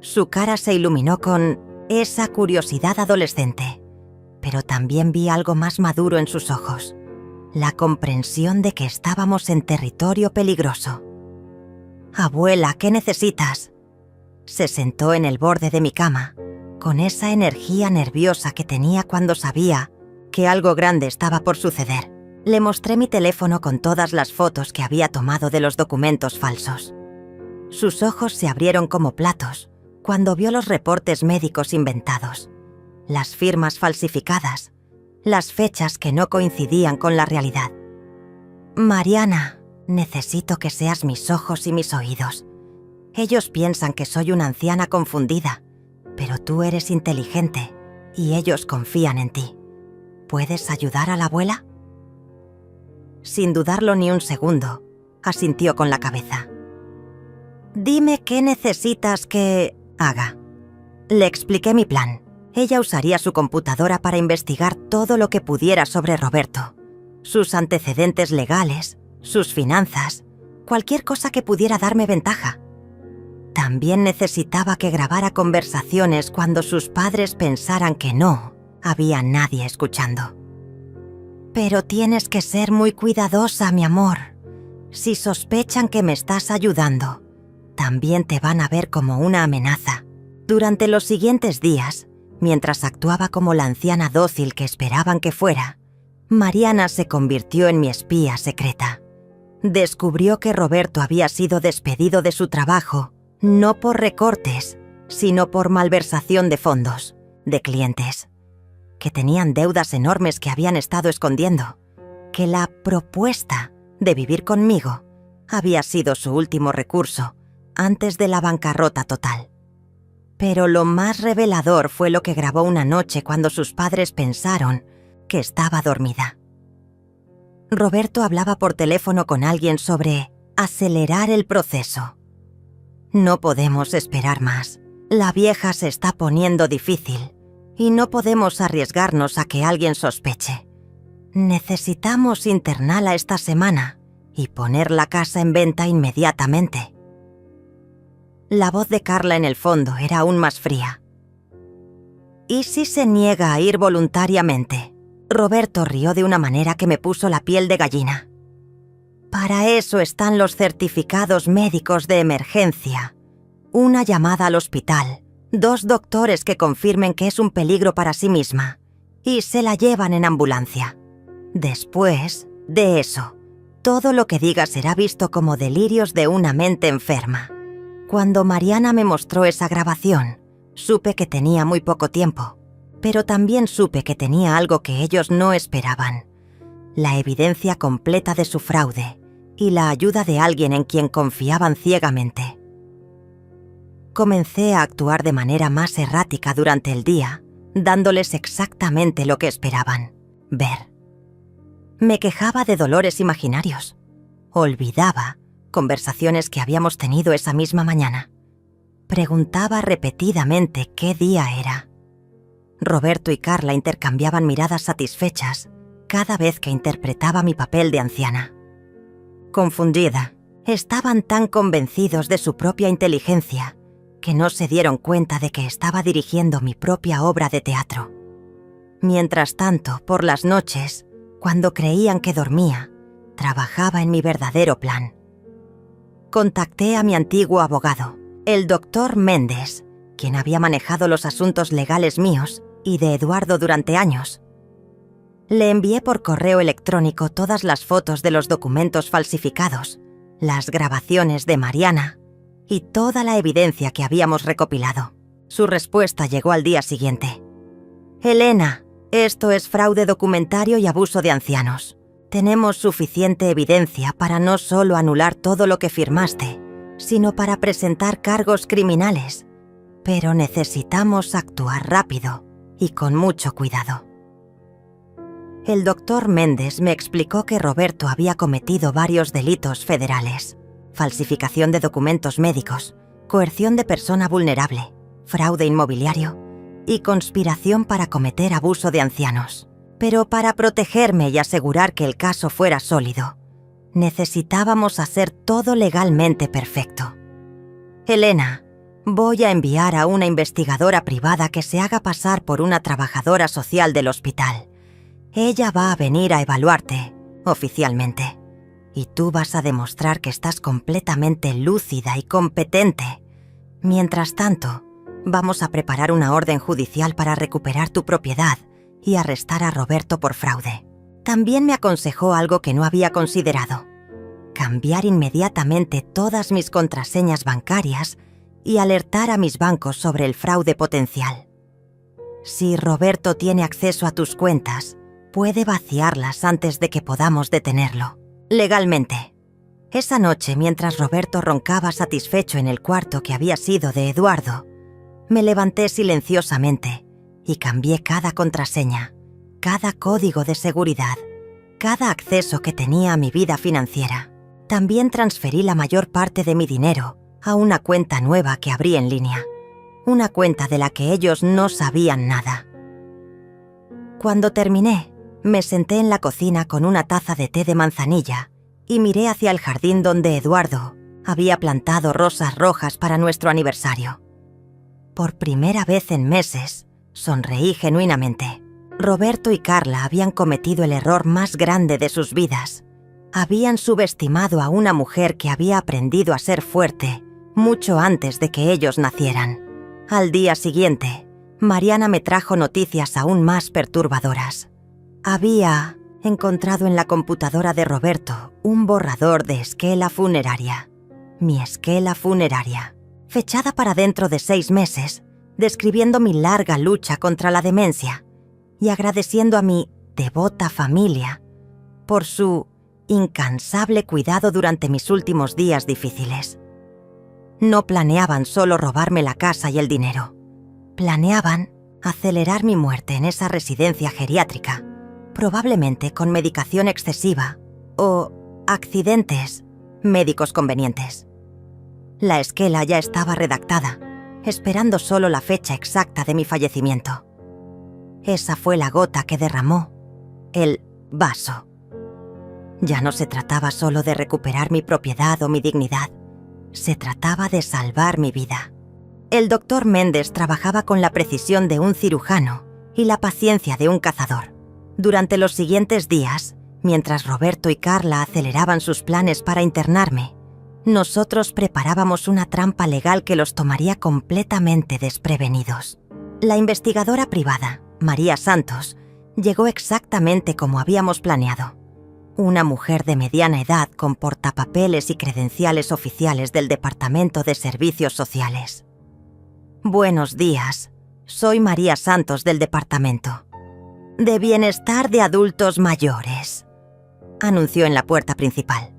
Su cara se iluminó con esa curiosidad adolescente, pero también vi algo más maduro en sus ojos, la comprensión de que estábamos en territorio peligroso. «Abuela, ¿qué necesitas?». Se sentó en el borde de mi cama, con esa energía nerviosa que tenía cuando sabía que algo grande estaba por suceder. Le mostré mi teléfono con todas las fotos que había tomado de los documentos falsos. Sus ojos se abrieron como platos cuando vio los reportes médicos inventados, las firmas falsificadas, las fechas que no coincidían con la realidad. «Mariana, necesito que seas mis ojos y mis oídos. Ellos piensan que soy una anciana confundida, pero tú eres inteligente y ellos confían en ti. ¿Puedes ayudar a la abuela?». Sin dudarlo ni un segundo, asintió con la cabeza. «Dime qué necesitas que haga». Le expliqué mi plan. Ella usaría su computadora para investigar todo lo que pudiera sobre Roberto, sus antecedentes legales, sus finanzas, cualquier cosa que pudiera darme ventaja. También necesitaba que grabara conversaciones cuando sus padres pensaran que no había nadie escuchando. «Pero tienes que ser muy cuidadosa, mi amor. Si sospechan que me estás ayudando, también te van a ver como una amenaza». Durante los siguientes días, mientras actuaba como la anciana dócil que esperaban que fuera, Mariana se convirtió en mi espía secreta. Descubrió que Roberto había sido despedido de su trabajo, no por recortes, sino por malversación de fondos, de clientes, que tenían deudas enormes que habían estado escondiendo, que la propuesta de vivir conmigo Había sido su último recurso, antes de la bancarrota total. Pero lo más revelador fue lo que grabó una noche cuando sus padres pensaron que estaba dormida. Roberto hablaba por teléfono con alguien sobre acelerar el proceso. No podemos esperar más. La vieja se está poniendo difícil y no podemos arriesgarnos a que alguien sospeche. Necesitamos internarla esta semana y poner la casa en venta inmediatamente. La voz de Carla en el fondo era aún más fría. ¿Y si se niega a ir voluntariamente? Roberto rió de una manera que me puso la piel de gallina. Para eso están los certificados médicos de emergencia. Una llamada al hospital, 2 doctores que confirmen que es un peligro para sí misma y se la llevan en ambulancia. Después de eso, todo lo que diga será visto como delirios de una mente enferma. Cuando Mariana me mostró esa grabación, supe que tenía muy poco tiempo, pero también supe que tenía algo que ellos no esperaban: la evidencia completa de su fraude y la ayuda de alguien en quien confiaban ciegamente. Comencé a actuar de manera más errática durante el día, dándoles exactamente lo que esperaban: ver. Me quejaba de dolores imaginarios. Olvidaba conversaciones que habíamos tenido esa misma mañana. Preguntaba repetidamente qué día era. Roberto y Carla intercambiaban miradas satisfechas cada vez que interpretaba mi papel de anciana. Confundida, estaban tan convencidos de su propia inteligencia que no se dieron cuenta de que estaba dirigiendo mi propia obra de teatro. Mientras tanto, por las noches, cuando creían que dormía, trabajaba en mi verdadero plan. Contacté a mi antiguo abogado, el doctor Méndez, quien había manejado los asuntos legales míos y de Eduardo durante años. Le envié por correo electrónico todas las fotos de los documentos falsificados, las grabaciones de Mariana y toda la evidencia que habíamos recopilado. Su respuesta llegó al día siguiente. «Elena, esto es fraude documentario y abuso de ancianos. Tenemos suficiente evidencia para no solo anular todo lo que firmaste, sino para presentar cargos criminales. Pero necesitamos actuar rápido y con mucho cuidado». El doctor Méndez me explicó que Roberto había cometido varios delitos federales: falsificación de documentos médicos, coerción de persona vulnerable, fraude inmobiliario y conspiración para cometer abuso de ancianos. Pero para protegerme y asegurar que el caso fuera sólido, necesitábamos hacer todo legalmente perfecto. «Elena, voy a enviar a una investigadora privada que se haga pasar por una trabajadora social del hospital. Ella va a venir a evaluarte, oficialmente, y tú vas a demostrar que estás completamente lúcida y competente. Mientras tanto, vamos a preparar una orden judicial para recuperar tu propiedad y arrestar a Roberto por fraude». También me aconsejó algo que no había considerado: cambiar inmediatamente todas mis contraseñas bancarias y alertar a mis bancos sobre el fraude potencial. Si Roberto tiene acceso a tus cuentas, puede vaciarlas antes de que podamos detenerlo, legalmente. Esa noche, mientras Roberto roncaba satisfecho en el cuarto que había sido de Eduardo, me levanté silenciosamente y cambié cada contraseña, cada código de seguridad, cada acceso que tenía a mi vida financiera. También transferí la mayor parte de mi dinero a una cuenta nueva que abrí en línea, una cuenta de la que ellos no sabían nada. Cuando terminé, me senté en la cocina con una taza de té de manzanilla y miré hacia el jardín donde Eduardo había plantado rosas rojas para nuestro aniversario. Por primera vez en meses, sonreí genuinamente. Roberto y Carla habían cometido el error más grande de sus vidas. Habían subestimado a una mujer que había aprendido a ser fuerte mucho antes de que ellos nacieran. Al día siguiente, Mariana me trajo noticias aún más perturbadoras. Había encontrado en la computadora de Roberto un borrador de esquela funeraria. Mi esquela funeraria, fechada para dentro de 6 meses, describiendo mi larga lucha contra la demencia y agradeciendo a mi devota familia por su incansable cuidado durante mis últimos días difíciles. No planeaban solo robarme la casa y el dinero. Planeaban acelerar mi muerte en esa residencia geriátrica, probablemente con medicación excesiva o accidentes médicos convenientes. La esquela ya estaba redactada, esperando solo la fecha exacta de mi fallecimiento. Esa fue la gota que derramó el vaso. Ya no se trataba solo de recuperar mi propiedad o mi dignidad. Se trataba de salvar mi vida. El doctor Méndez trabajaba con la precisión de un cirujano y la paciencia de un cazador. Durante los siguientes días, mientras Roberto y Carla aceleraban sus planes para internarme, nosotros preparábamos una trampa legal que los tomaría completamente desprevenidos. La investigadora privada, María Santos, llegó exactamente como habíamos planeado. Una mujer de mediana edad con portapapeles y credenciales oficiales del Departamento de Servicios Sociales. Buenos días, soy María Santos del Departamento de Bienestar de Adultos Mayores, anunció en la puerta principal.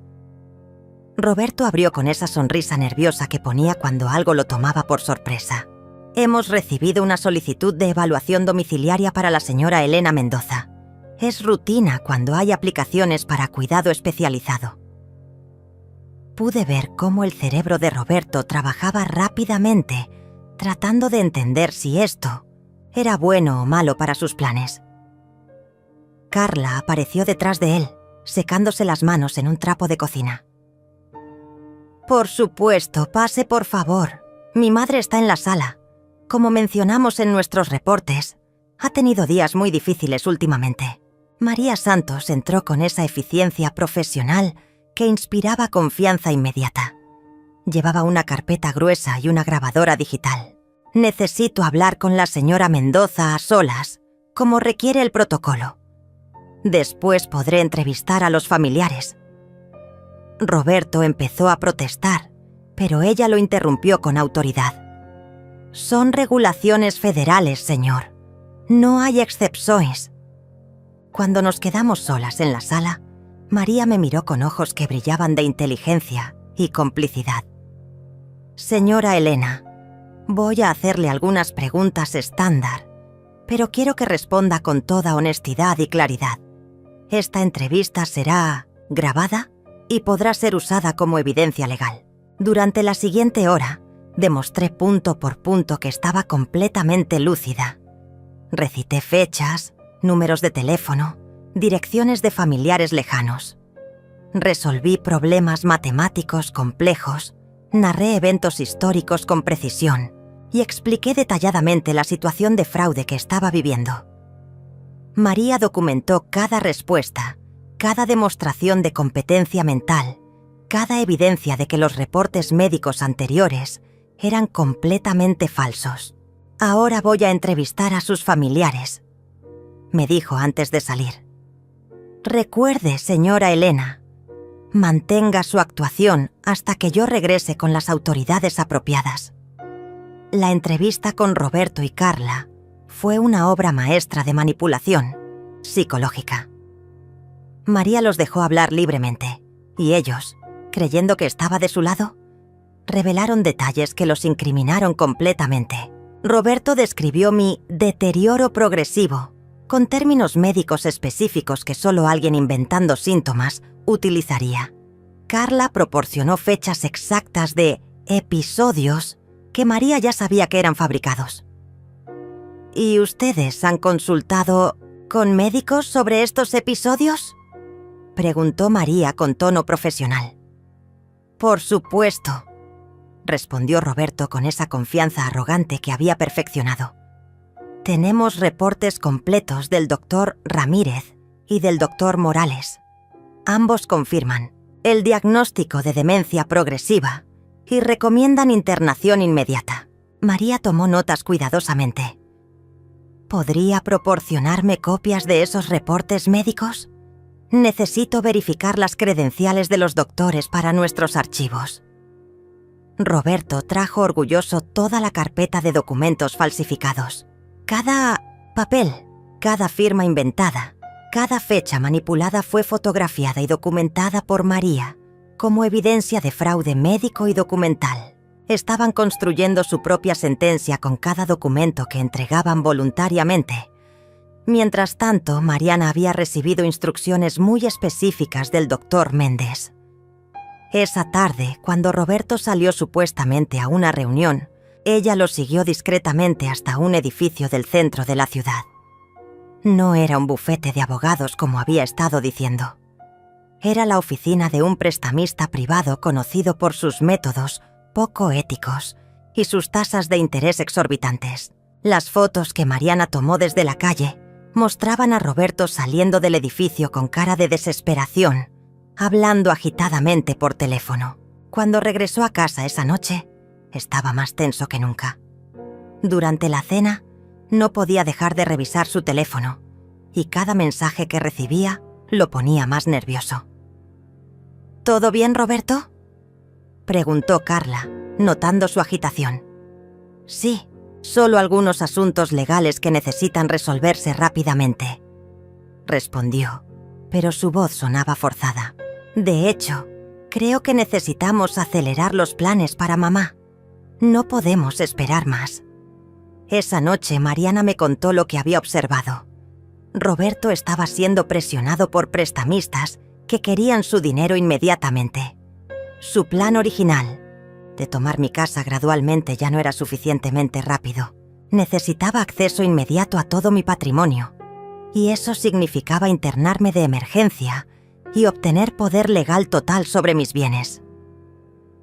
Roberto abrió con esa sonrisa nerviosa que ponía cuando algo lo tomaba por sorpresa. Hemos recibido una solicitud de evaluación domiciliaria para la señora Elena Mendoza. Es rutina cuando hay aplicaciones para cuidado especializado. Pude ver cómo el cerebro de Roberto trabajaba rápidamente, tratando de entender si esto era bueno o malo para sus planes. Carla apareció detrás de él, secándose las manos en un trapo de cocina. Por supuesto, pase por favor. Mi madre está en la sala. Como mencionamos en nuestros reportes, ha tenido días muy difíciles últimamente. María Santos entró con esa eficiencia profesional que inspiraba confianza inmediata. Llevaba una carpeta gruesa y una grabadora digital. Necesito hablar con la señora Mendoza a solas, como requiere el protocolo. Después podré entrevistar a los familiares. Roberto empezó a protestar, pero ella lo interrumpió con autoridad. Son regulaciones federales, señor. No hay excepciones. Cuando nos quedamos solas en la sala, María me miró con ojos que brillaban de inteligencia y complicidad. Señora Elena, voy a hacerle algunas preguntas estándar, pero quiero que responda con toda honestidad y claridad. Esta entrevista será grabada y podrá ser usada como evidencia legal. Durante la siguiente hora, demostré punto por punto que estaba completamente lúcida. Recité fechas, números de teléfono, direcciones de familiares lejanos. Resolví problemas matemáticos complejos, narré eventos históricos con precisión y expliqué detalladamente la situación de fraude que estaba viviendo. María documentó cada respuesta, cada demostración de competencia mental, cada evidencia de que los reportes médicos anteriores eran completamente falsos. Ahora voy a entrevistar a sus familiares, me dijo antes de salir. Recuerde, señora Elena, mantenga su actuación hasta que yo regrese con las autoridades apropiadas. La entrevista con Roberto y Carla fue una obra maestra de manipulación psicológica. María los dejó hablar libremente, y ellos, creyendo que estaba de su lado, revelaron detalles que los incriminaron completamente. Roberto describió mi deterioro progresivo, con términos médicos específicos que solo alguien inventando síntomas utilizaría. Carla proporcionó fechas exactas de episodios que María ya sabía que eran fabricados. ¿Y ustedes han consultado con médicos sobre estos episodios?, preguntó María con tono profesional. Por supuesto, respondió Roberto con esa confianza arrogante que había perfeccionado. Tenemos reportes completos del doctor Ramírez y del doctor Morales. Ambos confirman el diagnóstico de demencia progresiva y recomiendan internación inmediata. María tomó notas cuidadosamente. ¿Podría proporcionarme copias de esos reportes médicos? Necesito verificar las credenciales de los doctores para nuestros archivos. Roberto trajo orgulloso toda la carpeta de documentos falsificados. Cada papel, cada firma inventada, Cada fecha manipulada fue fotografiada y documentada por María como evidencia de fraude médico y documental. Estaban construyendo su propia sentencia con cada documento que entregaban voluntariamente. Mientras tanto, Mariana había recibido instrucciones muy específicas del doctor Méndez. Esa tarde, cuando Roberto salió supuestamente a una reunión, ella lo siguió discretamente hasta un edificio del centro de la ciudad. No era un bufete de abogados como había estado diciendo. Era la oficina de un prestamista privado conocido por sus métodos poco éticos y sus tasas de interés exorbitantes. Las fotos que Mariana tomó desde la calle mostraban a Roberto saliendo del edificio con cara de desesperación, hablando agitadamente por teléfono. Cuando regresó a casa esa noche, estaba más tenso que nunca. Durante la cena, no podía dejar de revisar su teléfono, y cada mensaje que recibía lo ponía más nervioso. ¿Todo bien, Roberto?, preguntó Carla, notando su agitación. Sí, solo algunos asuntos legales que necesitan resolverse rápidamente, respondió, pero su voz sonaba forzada. De hecho, creo que necesitamos acelerar los planes para mamá. No podemos esperar más. Esa noche Mariana me contó lo que había observado. Roberto estaba siendo presionado por prestamistas que querían su dinero inmediatamente. Su plan original, de tomar mi casa gradualmente, ya no era suficientemente rápido. Necesitaba acceso inmediato a todo mi patrimonio, y eso significaba internarme de emergencia y obtener poder legal total sobre mis bienes.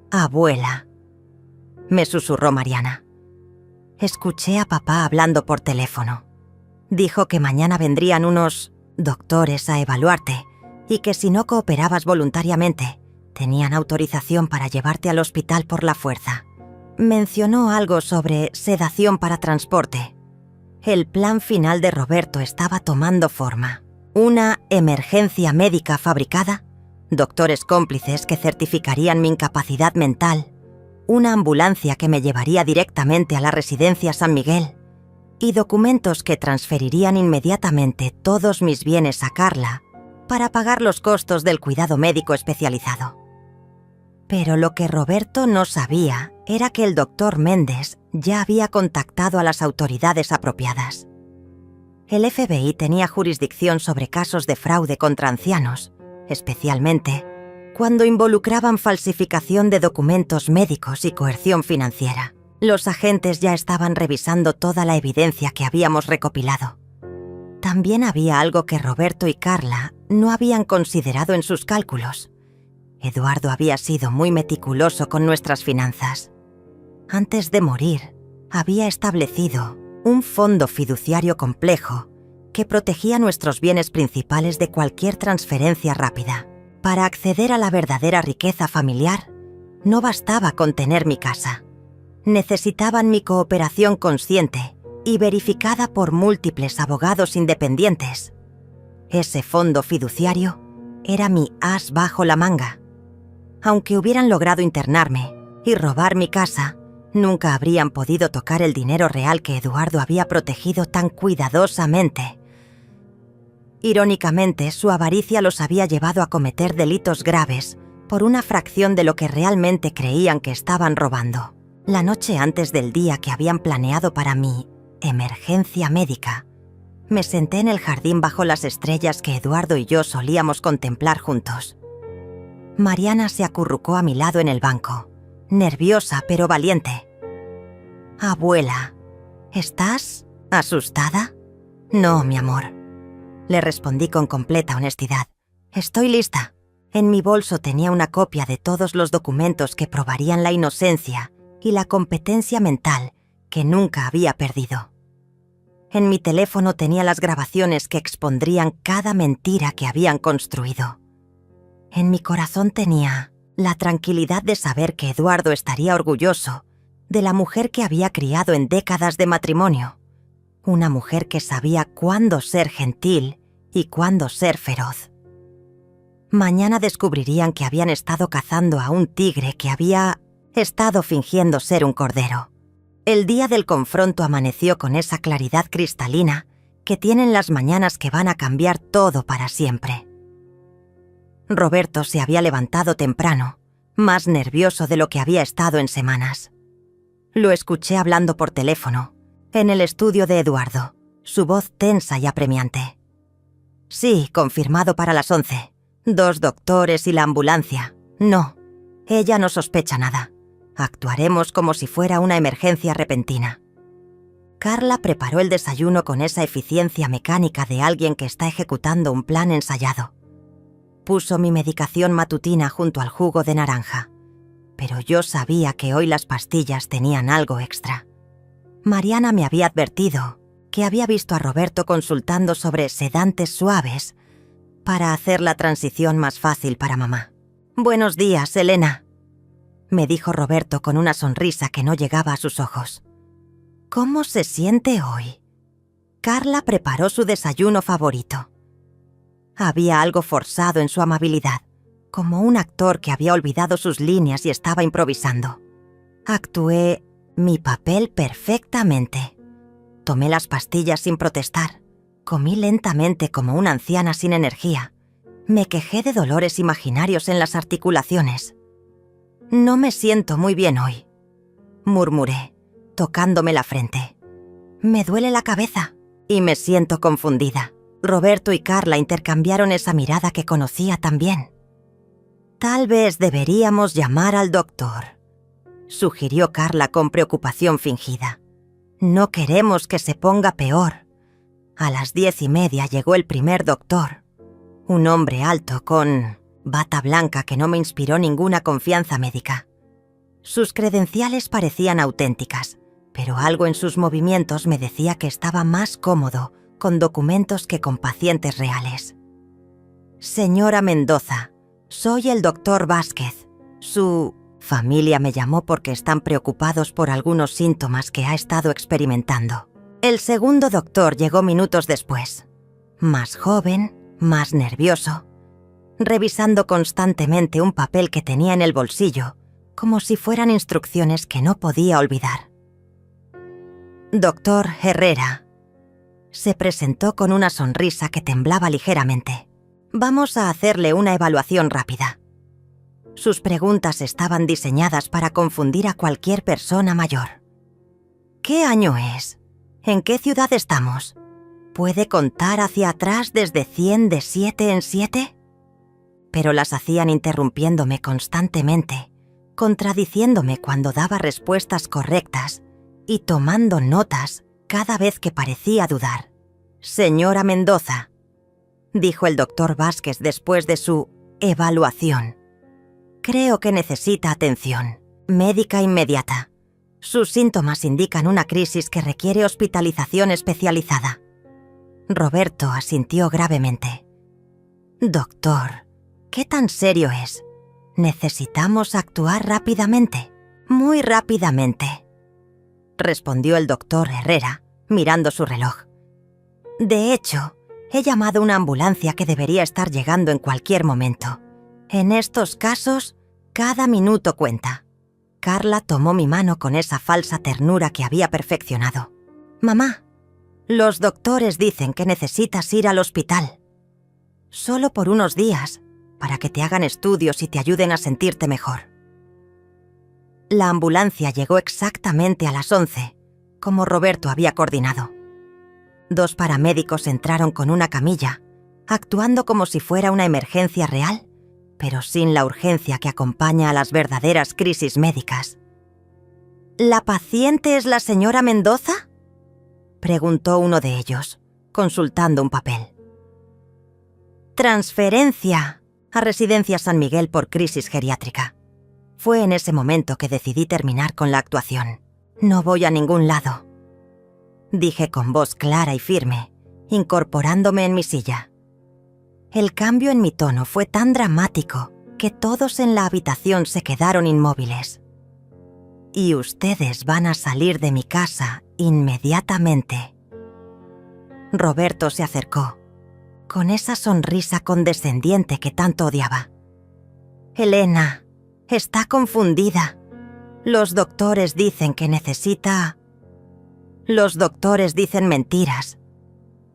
Abuela, me susurró Mariana. Escuché a papá hablando por teléfono. Dijo que mañana vendrían unos doctores a evaluarte y que si no cooperabas voluntariamente, tenían autorización para llevarte al hospital por la fuerza. Mencionó algo sobre sedación para transporte. El plan final de Roberto estaba tomando forma. Una emergencia médica fabricada, doctores cómplices que certificarían mi incapacidad mental, una ambulancia que me llevaría directamente a la residencia San Miguel y documentos que transferirían inmediatamente todos mis bienes a Carla para pagar los costos del cuidado médico especializado. Pero lo que Roberto no sabía era que el doctor Méndez ya había contactado a las autoridades apropiadas. El FBI tenía jurisdicción sobre casos de fraude contra ancianos, especialmente cuando involucraban falsificación de documentos médicos y coerción financiera. Los agentes ya estaban revisando toda la evidencia que habíamos recopilado. También había algo que Roberto y Carla no habían considerado en sus cálculos. Eduardo había sido muy meticuloso con nuestras finanzas. Antes de morir, había establecido un fondo fiduciario complejo que protegía nuestros bienes principales de cualquier transferencia rápida. Para acceder a la verdadera riqueza familiar, no bastaba con tener mi casa. Necesitaban mi cooperación consciente y verificada por múltiples abogados independientes. Ese fondo fiduciario era mi as bajo la manga. Aunque hubieran logrado internarme y robar mi casa, nunca habrían podido tocar el dinero real que Eduardo había protegido tan cuidadosamente. Irónicamente, su avaricia los había llevado a cometer delitos graves por una fracción de lo que realmente creían que estaban robando. La noche antes del día que habían planeado para mi emergencia médica, me senté en el jardín bajo las estrellas que Eduardo y yo solíamos contemplar juntos. Mariana se acurrucó a mi lado en el banco, nerviosa pero valiente. «Abuela, ¿estás asustada?» «No, mi amor», le respondí con completa honestidad. «Estoy lista». En mi bolso tenía una copia de todos los documentos que probarían la inocencia y la competencia mental que nunca había perdido. En mi teléfono tenía las grabaciones que expondrían cada mentira que habían construido. En mi corazón tenía la tranquilidad de saber que Eduardo estaría orgulloso de la mujer que había criado en décadas de matrimonio. Una mujer que sabía cuándo ser gentil y cuándo ser feroz. Mañana descubrirían que habían estado cazando a un tigre que había estado fingiendo ser un cordero. El día del confronto amaneció con esa claridad cristalina que tienen las mañanas que van a cambiar todo para siempre. Roberto se había levantado temprano, más nervioso de lo que había estado en semanas. Lo escuché hablando por teléfono, en el estudio de Eduardo, su voz tensa y apremiante. Sí, confirmado para las 11. 2 doctores y la ambulancia. No, ella no sospecha nada. Actuaremos como si fuera una emergencia repentina. Carla preparó el desayuno con esa eficiencia mecánica de alguien que está ejecutando un plan ensayado. Puso mi medicación matutina junto al jugo de naranja, pero yo sabía que hoy las pastillas tenían algo extra. Mariana me había advertido que había visto a Roberto consultando sobre sedantes suaves para hacer la transición más fácil para mamá. «Buenos días, Elena», me dijo Roberto con una sonrisa que no llegaba a sus ojos. «¿Cómo se siente hoy?» Carla preparó su desayuno favorito. Había algo forzado en su amabilidad, como un actor que había olvidado sus líneas y estaba improvisando. Actué mi papel perfectamente. Tomé las pastillas sin protestar. Comí lentamente como una anciana sin energía. Me quejé de dolores imaginarios en las articulaciones. «No me siento muy bien hoy», murmuré, tocándome la frente. «Me duele la cabeza y me siento confundida». Roberto y Carla intercambiaron esa mirada que conocía tan bien. «Tal vez deberíamos llamar al doctor», sugirió Carla con preocupación fingida. «No queremos que se ponga peor». A las 10:30 llegó el primer doctor, un hombre alto con bata blanca que no me inspiró ninguna confianza médica. Sus credenciales parecían auténticas, pero algo en sus movimientos me decía que estaba más cómodo con documentos que con pacientes reales. «Señora Mendoza, soy el doctor Vázquez. Su familia me llamó porque están preocupados por algunos síntomas que ha estado experimentando». El segundo doctor llegó minutos después, más joven, más nervioso, revisando constantemente un papel que tenía en el bolsillo, como si fueran instrucciones que no podía olvidar. «Doctor Herrera», se presentó con una sonrisa que temblaba ligeramente. «Vamos a hacerle una evaluación rápida». Sus preguntas estaban diseñadas para confundir a cualquier persona mayor. «¿Qué año es? ¿En qué ciudad estamos? ¿Puede contar hacia atrás desde 100 de 7 en 7? Pero las hacían interrumpiéndome constantemente, contradiciéndome cuando daba respuestas correctas y tomando notas cada vez que parecía dudar. «Señora Mendoza», dijo el doctor Vázquez después de su evaluación, «creo que necesita atención médica inmediata. Sus síntomas indican una crisis que requiere hospitalización especializada». Roberto asintió gravemente. «Doctor, ¿qué tan serio es? Necesitamos actuar rápidamente, muy rápidamente», respondió el doctor Herrera, mirando su reloj. «De hecho, he llamado a una ambulancia que debería estar llegando en cualquier momento. En estos casos, cada minuto cuenta». Carla tomó mi mano con esa falsa ternura que había perfeccionado. «Mamá, los doctores dicen que necesitas ir al hospital. Solo por unos días, para que te hagan estudios y te ayuden a sentirte mejor». La ambulancia llegó exactamente a las 11, como Roberto había coordinado. 2 paramédicos entraron con una camilla, actuando como si fuera una emergencia real, pero sin la urgencia que acompaña a las verdaderas crisis médicas. «¿La paciente es la señora Mendoza?», preguntó uno de ellos, consultando un papel. «Transferencia a Residencia San Miguel por crisis geriátrica». Fue en ese momento que decidí terminar con la actuación. «No voy a ningún lado», dije con voz clara y firme, incorporándome en mi silla. El cambio en mi tono fue tan dramático que todos en la habitación se quedaron inmóviles. «Y ustedes van a salir de mi casa inmediatamente». Roberto se acercó, con esa sonrisa condescendiente que tanto odiaba. «Elena, está confundida. Los doctores dicen que necesita... Los doctores dicen mentiras.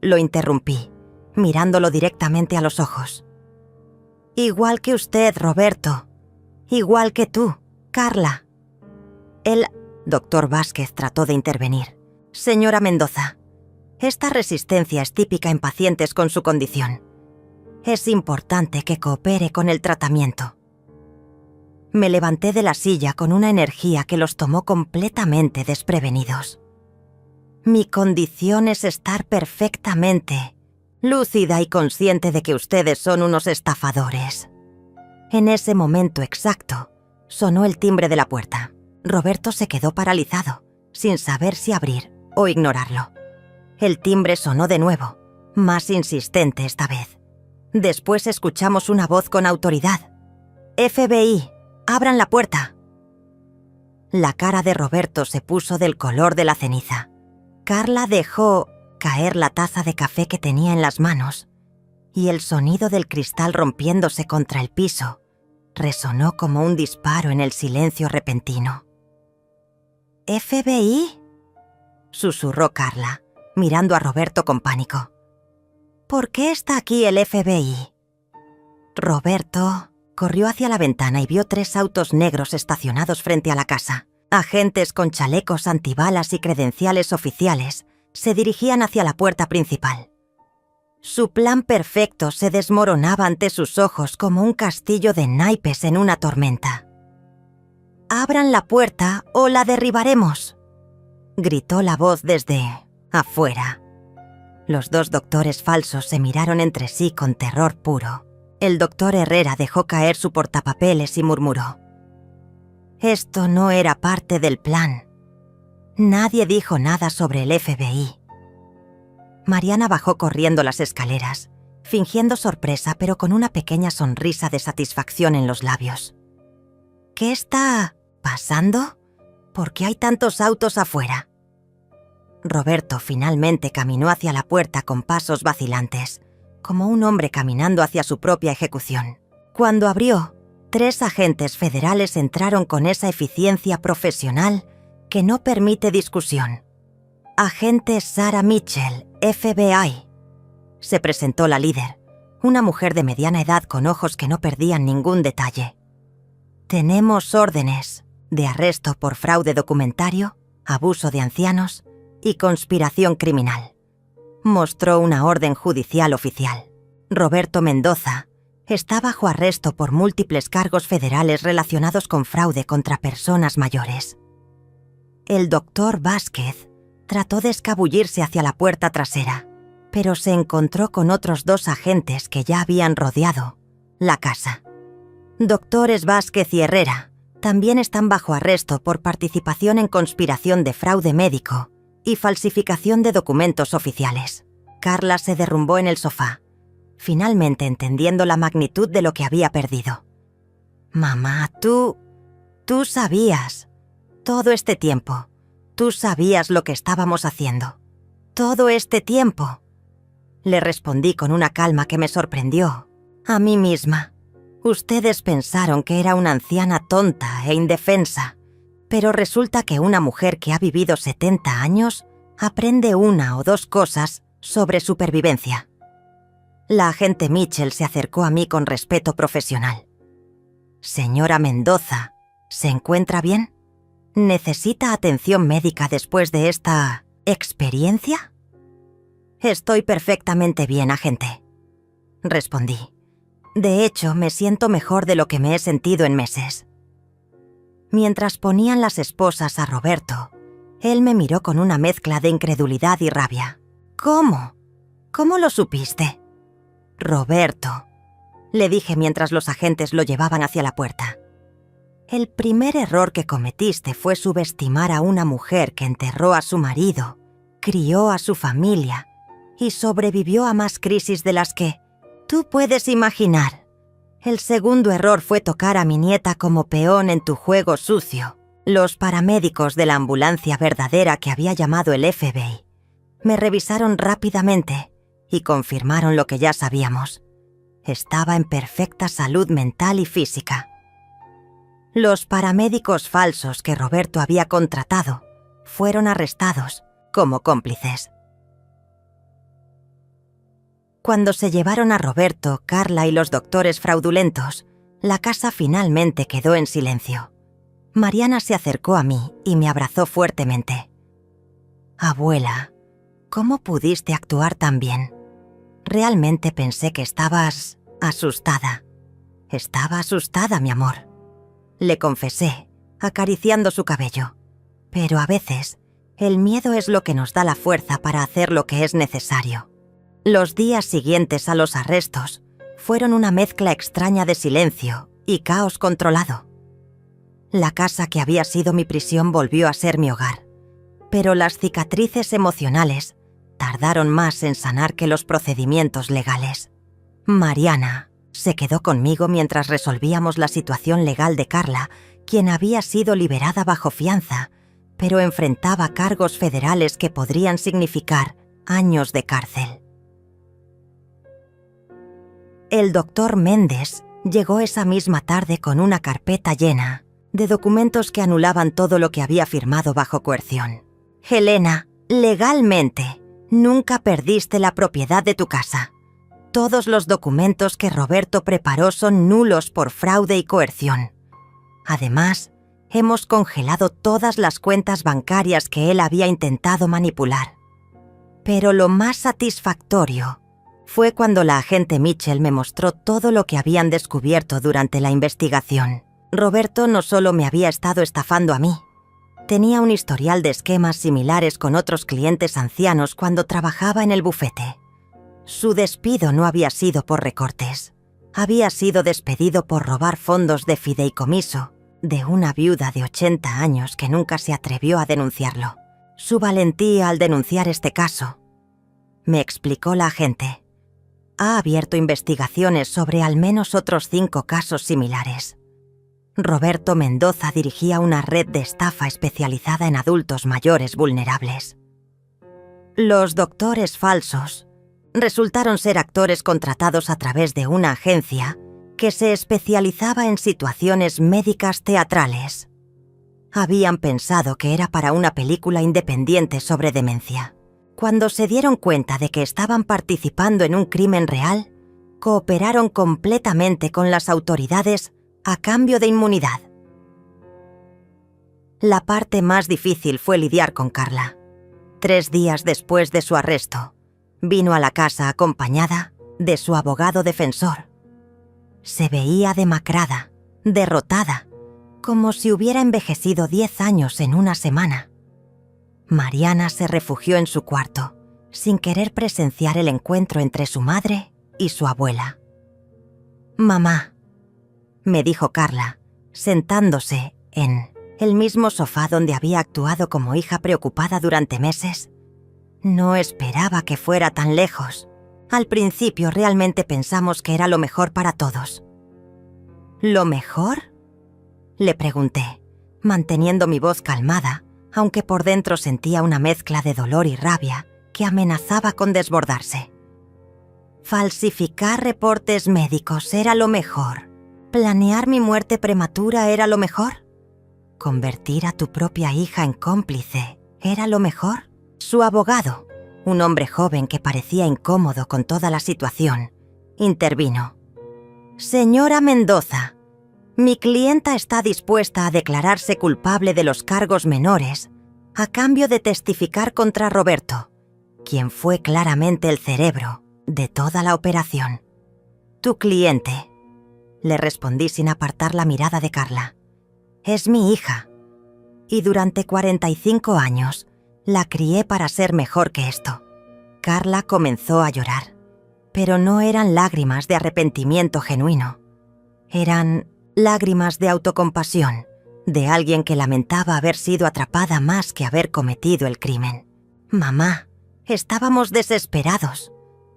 Lo interrumpí, mirándolo directamente a los ojos. Igual que usted, Roberto. Igual que tú, Carla. El doctor Vázquez trató de intervenir. Señora Mendoza, esta resistencia es típica en pacientes con su condición. Es importante que coopere con el tratamiento. Me levanté de la silla con una energía que los tomó completamente desprevenidos. Mi condición es estar perfectamente lúcida y consciente de que ustedes son unos estafadores. En ese momento exacto, sonó el timbre de la puerta. Roberto se quedó paralizado, sin saber si abrir o ignorarlo. El timbre sonó de nuevo, más insistente esta vez. Después escuchamos una voz con autoridad. «FBI, abran la puerta». La cara de Roberto se puso del color de la ceniza. Carla dejó caer la taza de café que tenía en las manos y el sonido del cristal rompiéndose contra el piso resonó como un disparo en el silencio repentino. «¿FBI?» susurró Carla, mirando a Roberto con pánico. «¿Por qué está aquí el FBI?» Roberto corrió hacia la ventana y vio 3 autos negros estacionados frente a la casa. Agentes con chalecos antibalas y credenciales oficiales se dirigían hacia la puerta principal. Su plan perfecto se desmoronaba ante sus ojos como un castillo de naipes en una tormenta. «Abran la puerta o la derribaremos», gritó la voz desde afuera. Los 2 doctores falsos se miraron entre sí con terror puro. El doctor Herrera dejó caer su portapapeles y murmuró: «Esto no era parte del plan. Nadie dijo nada sobre el FBI». Mariana bajó corriendo las escaleras, fingiendo sorpresa pero con una pequeña sonrisa de satisfacción en los labios. «¿Qué está pasando? ¿Por qué hay tantos autos afuera?» Roberto finalmente caminó hacia la puerta con pasos vacilantes, como un hombre caminando hacia su propia ejecución. Cuando abrió, 3 agentes federales entraron con esa eficiencia profesional que no permite discusión. «Agente Sarah Mitchell, FBI», se presentó la líder, una mujer de mediana edad con ojos que no perdían ningún detalle. «Tenemos órdenes de arresto por fraude documentario, abuso de ancianos y conspiración criminal». Mostró una orden judicial oficial. Roberto Mendoza está bajo arresto por múltiples cargos federales relacionados con fraude contra personas mayores. El doctor Vázquez trató de escabullirse hacia la puerta trasera, pero se encontró con otros 2 agentes que ya habían rodeado la casa. Doctores Vázquez y Herrera también están bajo arresto por participación en conspiración de fraude médico y falsificación de documentos oficiales. Carla se derrumbó en el sofá, finalmente entendiendo la magnitud de lo que había perdido. «Mamá, tú sabías. Todo este tiempo, tú sabías lo que estábamos haciendo. Todo este tiempo». Le respondí con una calma que me sorprendió a mí misma. «Ustedes pensaron que era una anciana tonta e indefensa, pero resulta que una mujer que ha vivido 70 años aprende 1 o 2 cosas sobre supervivencia». La agente Mitchell se acercó a mí con respeto profesional. «Señora Mendoza, ¿se encuentra bien? ¿Necesita atención médica después de esta experiencia?» «Estoy perfectamente bien, agente», respondí. «De hecho, me siento mejor de lo que me he sentido en meses». Mientras ponían las esposas a Roberto, él me miró con una mezcla de incredulidad y rabia. «¿Cómo? ¿Cómo lo supiste?» «Roberto», le dije mientras los agentes lo llevaban hacia la puerta. «El primer error que cometiste fue subestimar a una mujer que enterró a su marido, crió a su familia y sobrevivió a más crisis de las que tú puedes imaginar. El segundo error fue tocar a mi nieta como peón en tu juego sucio. Los paramédicos de la ambulancia verdadera que había llamado el FBI me revisaron rápidamente y confirmaron lo que ya sabíamos. Estaba en perfecta salud mental y física. Los paramédicos falsos que Roberto había contratado fueron arrestados como cómplices». Cuando se llevaron a Roberto, Carla y los doctores fraudulentos, la casa finalmente quedó en silencio. Mariana se acercó a mí y me abrazó fuertemente. «Abuela, ¿cómo pudiste actuar tan bien? Realmente pensé que estabas asustada». «Estaba asustada, mi amor», le confesé, acariciando su cabello. «Pero a veces, el miedo es lo que nos da la fuerza para hacer lo que es necesario». Los días siguientes a los arrestos fueron una mezcla extraña de silencio y caos controlado. La casa que había sido mi prisión volvió a ser mi hogar, pero las cicatrices emocionales tardaron más en sanar que los procedimientos legales. Mariana se quedó conmigo mientras resolvíamos la situación legal de Carla, quien había sido liberada bajo fianza, pero enfrentaba cargos federales que podrían significar años de cárcel. El doctor Méndez llegó esa misma tarde con una carpeta llena de documentos que anulaban todo lo que había firmado bajo coerción. «Helena, legalmente, nunca perdiste la propiedad de tu casa. Todos los documentos que Roberto preparó son nulos por fraude y coerción. Además, hemos congelado todas las cuentas bancarias que él había intentado manipular». Pero lo más satisfactorio fue cuando la agente Mitchell me mostró todo lo que habían descubierto durante la investigación. Roberto no solo me había estado estafando a mí, tenía un historial de esquemas similares con otros clientes ancianos cuando trabajaba en el bufete. Su despido no había sido por recortes. Había sido despedido por robar fondos de fideicomiso de una viuda de 80 años que nunca se atrevió a denunciarlo. Su valentía al denunciar este caso, me explicó la agente, ha abierto investigaciones sobre al menos otros 5 casos similares. Roberto Mendoza dirigía una red de estafa especializada en adultos mayores vulnerables. Los doctores falsos resultaron ser actores contratados a través de una agencia que se especializaba en situaciones médicas teatrales. Habían pensado que era para una película independiente sobre demencia. Cuando se dieron cuenta de que estaban participando en un crimen real, cooperaron completamente con las autoridades a cambio de inmunidad. La parte más difícil fue lidiar con Carla. 3 días después de su arresto, vino a la casa acompañada de su abogado defensor. Se veía demacrada, derrotada, como si hubiera envejecido 10 años en una semana. Mariana se refugió en su cuarto, sin querer presenciar el encuentro entre su madre y su abuela. «Mamá», me dijo Carla, sentándose en el mismo sofá donde había actuado como hija preocupada durante meses. «No esperaba que fuera tan lejos. Al principio realmente pensamos que era lo mejor para todos». «¿Lo mejor?», le pregunté, manteniendo mi voz calmada, aunque por dentro sentía una mezcla de dolor y rabia que amenazaba con desbordarse. «Falsificar reportes médicos era lo mejor. ¿Planear mi muerte prematura era lo mejor? ¿Convertir a tu propia hija en cómplice era lo mejor?» Su abogado, un hombre joven que parecía incómodo con toda la situación, intervino. «Señora Mendoza, mi clienta está dispuesta a declararse culpable de los cargos menores a cambio de testificar contra Roberto, quien fue claramente el cerebro de toda la operación». «Tu cliente», le respondí sin apartar la mirada de Carla, «es mi hija, y durante 45 años la crié para ser mejor que esto». Carla comenzó a llorar, pero no eran lágrimas de arrepentimiento genuino. Eran lágrimas de autocompasión, de alguien que lamentaba haber sido atrapada más que haber cometido el crimen. «Mamá, estábamos desesperados.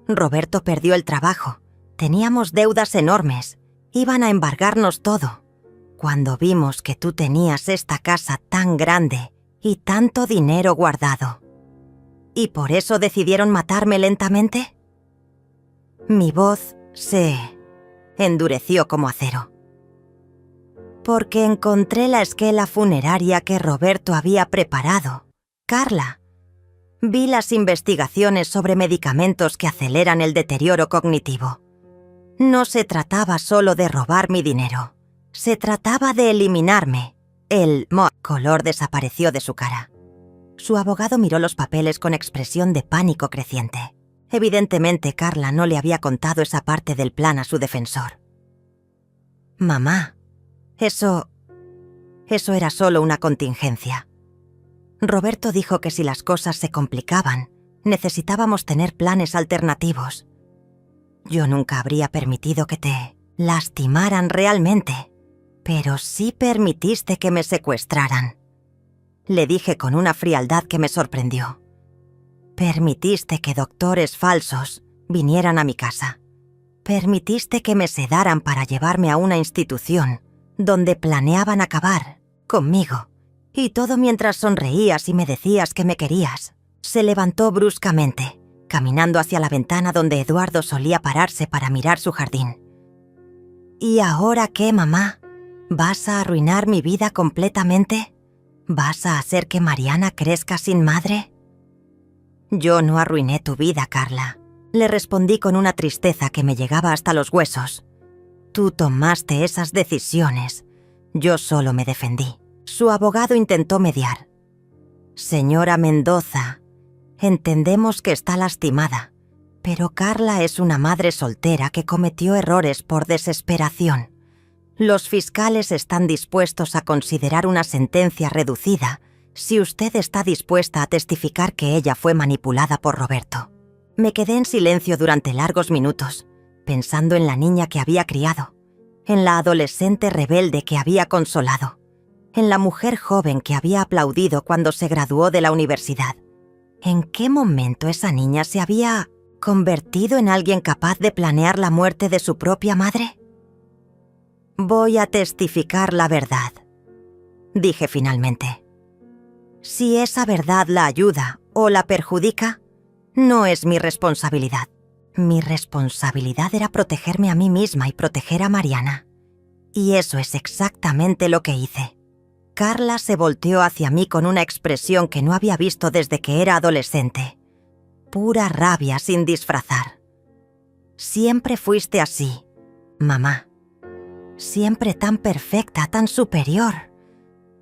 Roberto perdió el trabajo, teníamos deudas enormes, iban a embargarnos todo. Cuando vimos que tú tenías esta casa tan grande y tanto dinero guardado. ¿Y por eso decidieron matarme lentamente?» Mi voz se endureció como acero. «Porque encontré la esquela funeraria que Roberto había preparado. Carla, Vi las investigaciones sobre medicamentos que aceleran el deterioro cognitivo. No se trataba solo de robar mi dinero. Se trataba de eliminarme. El color desapareció de su cara. Su abogado miró los papeles con expresión de pánico creciente. Evidentemente, Carla no le había contado esa parte del plan a su defensor. Mamá, eso era solo una contingencia. Roberto dijo que si las cosas se complicaban, necesitábamos tener planes alternativos. Yo nunca habría permitido que te lastimaran realmente, pero sí permitiste que me secuestraran. Le dije con una frialdad que me sorprendió. Permitiste que doctores falsos vinieran a mi casa. Permitiste que me sedaran para llevarme a una institución donde planeaban acabar conmigo. Y todo mientras sonreías y me decías que me querías. Se levantó bruscamente, caminando hacia la ventana donde Eduardo solía pararse para mirar su jardín. ¿Y ahora qué, mamá? ¿Vas a arruinar mi vida completamente? ¿Vas a hacer que Mariana crezca sin madre? Yo no arruiné tu vida, Carla. Le respondí con una tristeza que me llegaba hasta los huesos. Tú tomaste esas decisiones. Yo solo me defendí. Su abogado intentó mediar. Señora Mendoza, entendemos que está lastimada, pero Carla es una madre soltera que cometió errores por desesperación. Los fiscales están dispuestos a considerar una sentencia reducida si usted está dispuesta a testificar que ella fue manipulada por Roberto. Me quedé en silencio durante largos minutos, pensando en la niña que había criado, en la adolescente rebelde que había consolado, en la mujer joven que había aplaudido cuando se graduó de la universidad. ¿En qué momento esa niña se había convertido en alguien capaz de planear la muerte de su propia madre? Voy a testificar la verdad, dije finalmente. Si esa verdad la ayuda o la perjudica, no es mi responsabilidad. Mi responsabilidad era protegerme a mí misma y proteger a Mariana. Y eso es exactamente lo que hice. Carla se volteó hacia mí con una expresión que no había visto desde que era adolescente. Pura rabia sin disfrazar. Siempre fuiste así, mamá. Siempre tan perfecta, tan superior.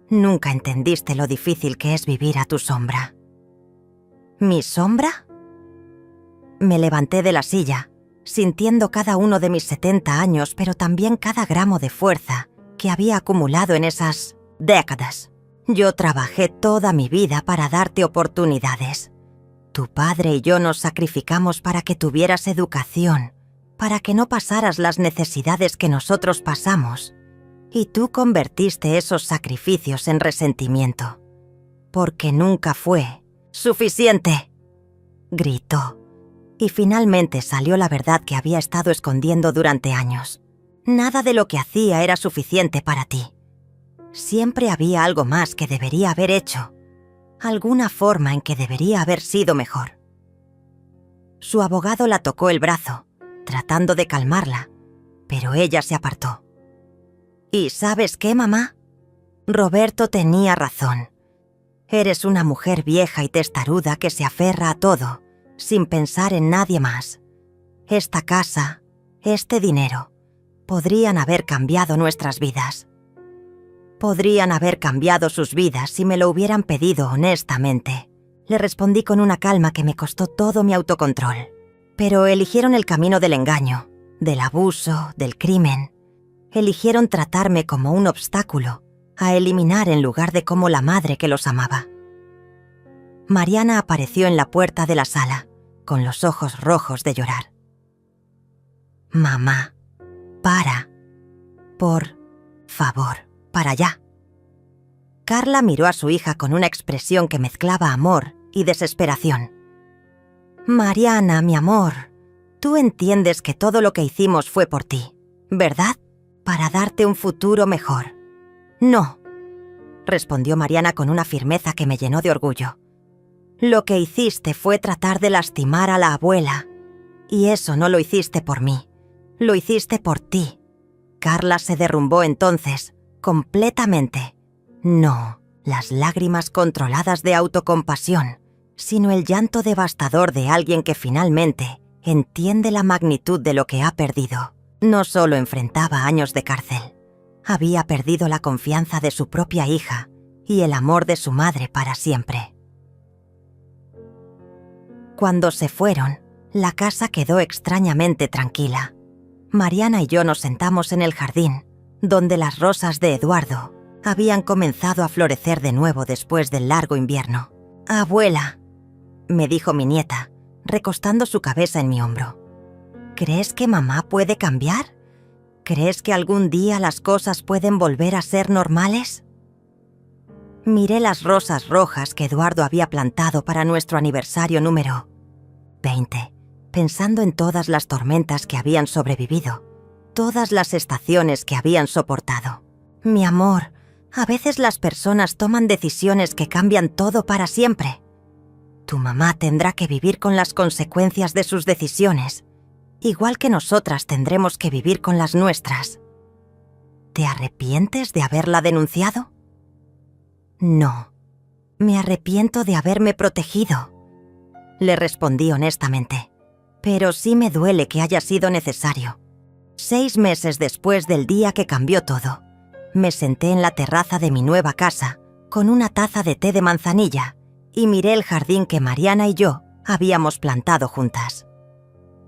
Nunca entendiste lo difícil que es vivir a tu sombra. ¿Mi sombra? Me levanté de la silla, sintiendo cada uno de mis 70 años, pero también cada gramo de fuerza que había acumulado en esas décadas. Yo trabajé toda mi vida para darte oportunidades. Tu padre y yo nos sacrificamos para que tuvieras educación, para que no pasaras las necesidades que nosotros pasamos. Y tú convertiste esos sacrificios en resentimiento. Porque nunca fue suficiente, gritó. Y finalmente salió la verdad que había estado escondiendo durante años. Nada de lo que hacía era suficiente para ti. Siempre había algo más que debería haber hecho, alguna forma en que debería haber sido mejor. Su abogado la tocó el brazo, tratando de calmarla, pero ella se apartó. ¿Y sabes qué, mamá? Roberto tenía razón. Eres una mujer vieja y testaruda que se aferra a todo, sin pensar en nadie más. Esta casa, este dinero, podrían haber cambiado nuestras vidas. Podrían haber cambiado sus vidas si me lo hubieran pedido honestamente. Le respondí con una calma que me costó todo mi autocontrol. Pero eligieron el camino del engaño, del abuso, del crimen. Eligieron tratarme como un obstáculo, a eliminar en lugar de como la madre que los amaba. Mariana apareció en la puerta de la sala, con los ojos rojos de llorar. Mamá, para. Por favor. Para allá. Carla miró a su hija con una expresión que mezclaba amor y desesperación. Mariana, mi amor, tú entiendes que todo lo que hicimos fue por ti, ¿verdad? Para darte un futuro mejor. No, respondió Mariana con una firmeza que me llenó de orgullo. Lo que hiciste fue tratar de lastimar a la abuela, y eso no lo hiciste por mí, lo hiciste por ti. Carla se derrumbó entonces, completamente. No, las lágrimas controladas de autocompasión, sino el llanto devastador de alguien que finalmente entiende la magnitud de lo que ha perdido. No solo enfrentaba años de cárcel, había perdido la confianza de su propia hija y el amor de su madre para siempre. Cuando se fueron, la casa quedó extrañamente tranquila. Mariana y yo nos sentamos en el jardín, donde las rosas de Eduardo habían comenzado a florecer de nuevo después del largo invierno. «Abuela», me dijo mi nieta, recostando su cabeza en mi hombro, ¿crees que mamá puede cambiar? ¿Crees que algún día las cosas pueden volver a ser normales? Miré las rosas rojas que Eduardo había plantado para nuestro aniversario número 20, pensando en todas las tormentas que habían sobrevivido, todas las estaciones que habían soportado. Mi amor, a veces las personas toman decisiones que cambian todo para siempre. Tu mamá tendrá que vivir con las consecuencias de sus decisiones, igual que nosotras tendremos que vivir con las nuestras. ¿Te arrepientes de haberla denunciado? No, me arrepiento de haberme protegido, le respondí honestamente, pero sí me duele que haya sido necesario. 6 meses después del día que cambió todo, me senté en la terraza de mi nueva casa con una taza de té de manzanilla y miré el jardín que Mariana y yo habíamos plantado juntas.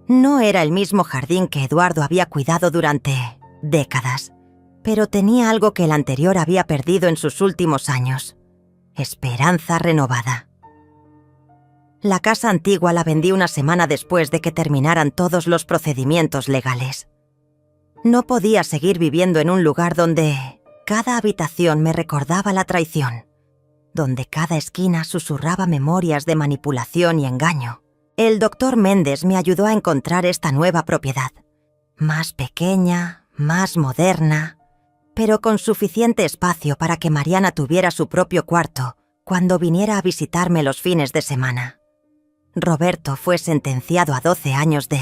No era el mismo jardín que Eduardo había cuidado durante décadas, pero tenía algo que el anterior había perdido en sus últimos años: esperanza renovada. La casa antigua la vendí una semana después de que terminaran todos los procedimientos legales. No podía seguir viviendo en un lugar donde cada habitación me recordaba la traición, donde cada esquina susurraba memorias de manipulación y engaño. El doctor Méndez me ayudó a encontrar esta nueva propiedad, más pequeña, más moderna, pero con suficiente espacio para que Mariana tuviera su propio cuarto cuando viniera a visitarme los fines de semana. Roberto fue sentenciado a 12 años de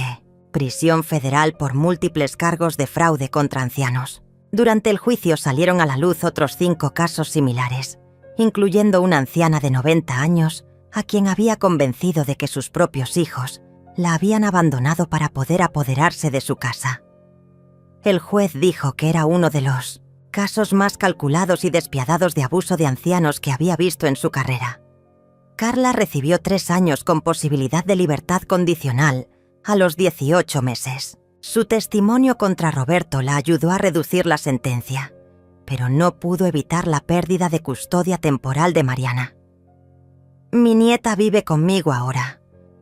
prisión federal por múltiples cargos de fraude contra ancianos. Durante el juicio salieron a la luz otros 5 casos similares, incluyendo una anciana de 90 años a quien había convencido de que sus propios hijos la habían abandonado para poder apoderarse de su casa. El juez dijo que era uno de los casos más calculados y despiadados de abuso de ancianos que había visto en su carrera. Carla recibió 3 años con posibilidad de libertad condicional a los 18 meses. Su testimonio contra Roberto la ayudó a reducir la sentencia, pero no pudo evitar la pérdida de custodia temporal de Mariana. Mi nieta vive conmigo ahora,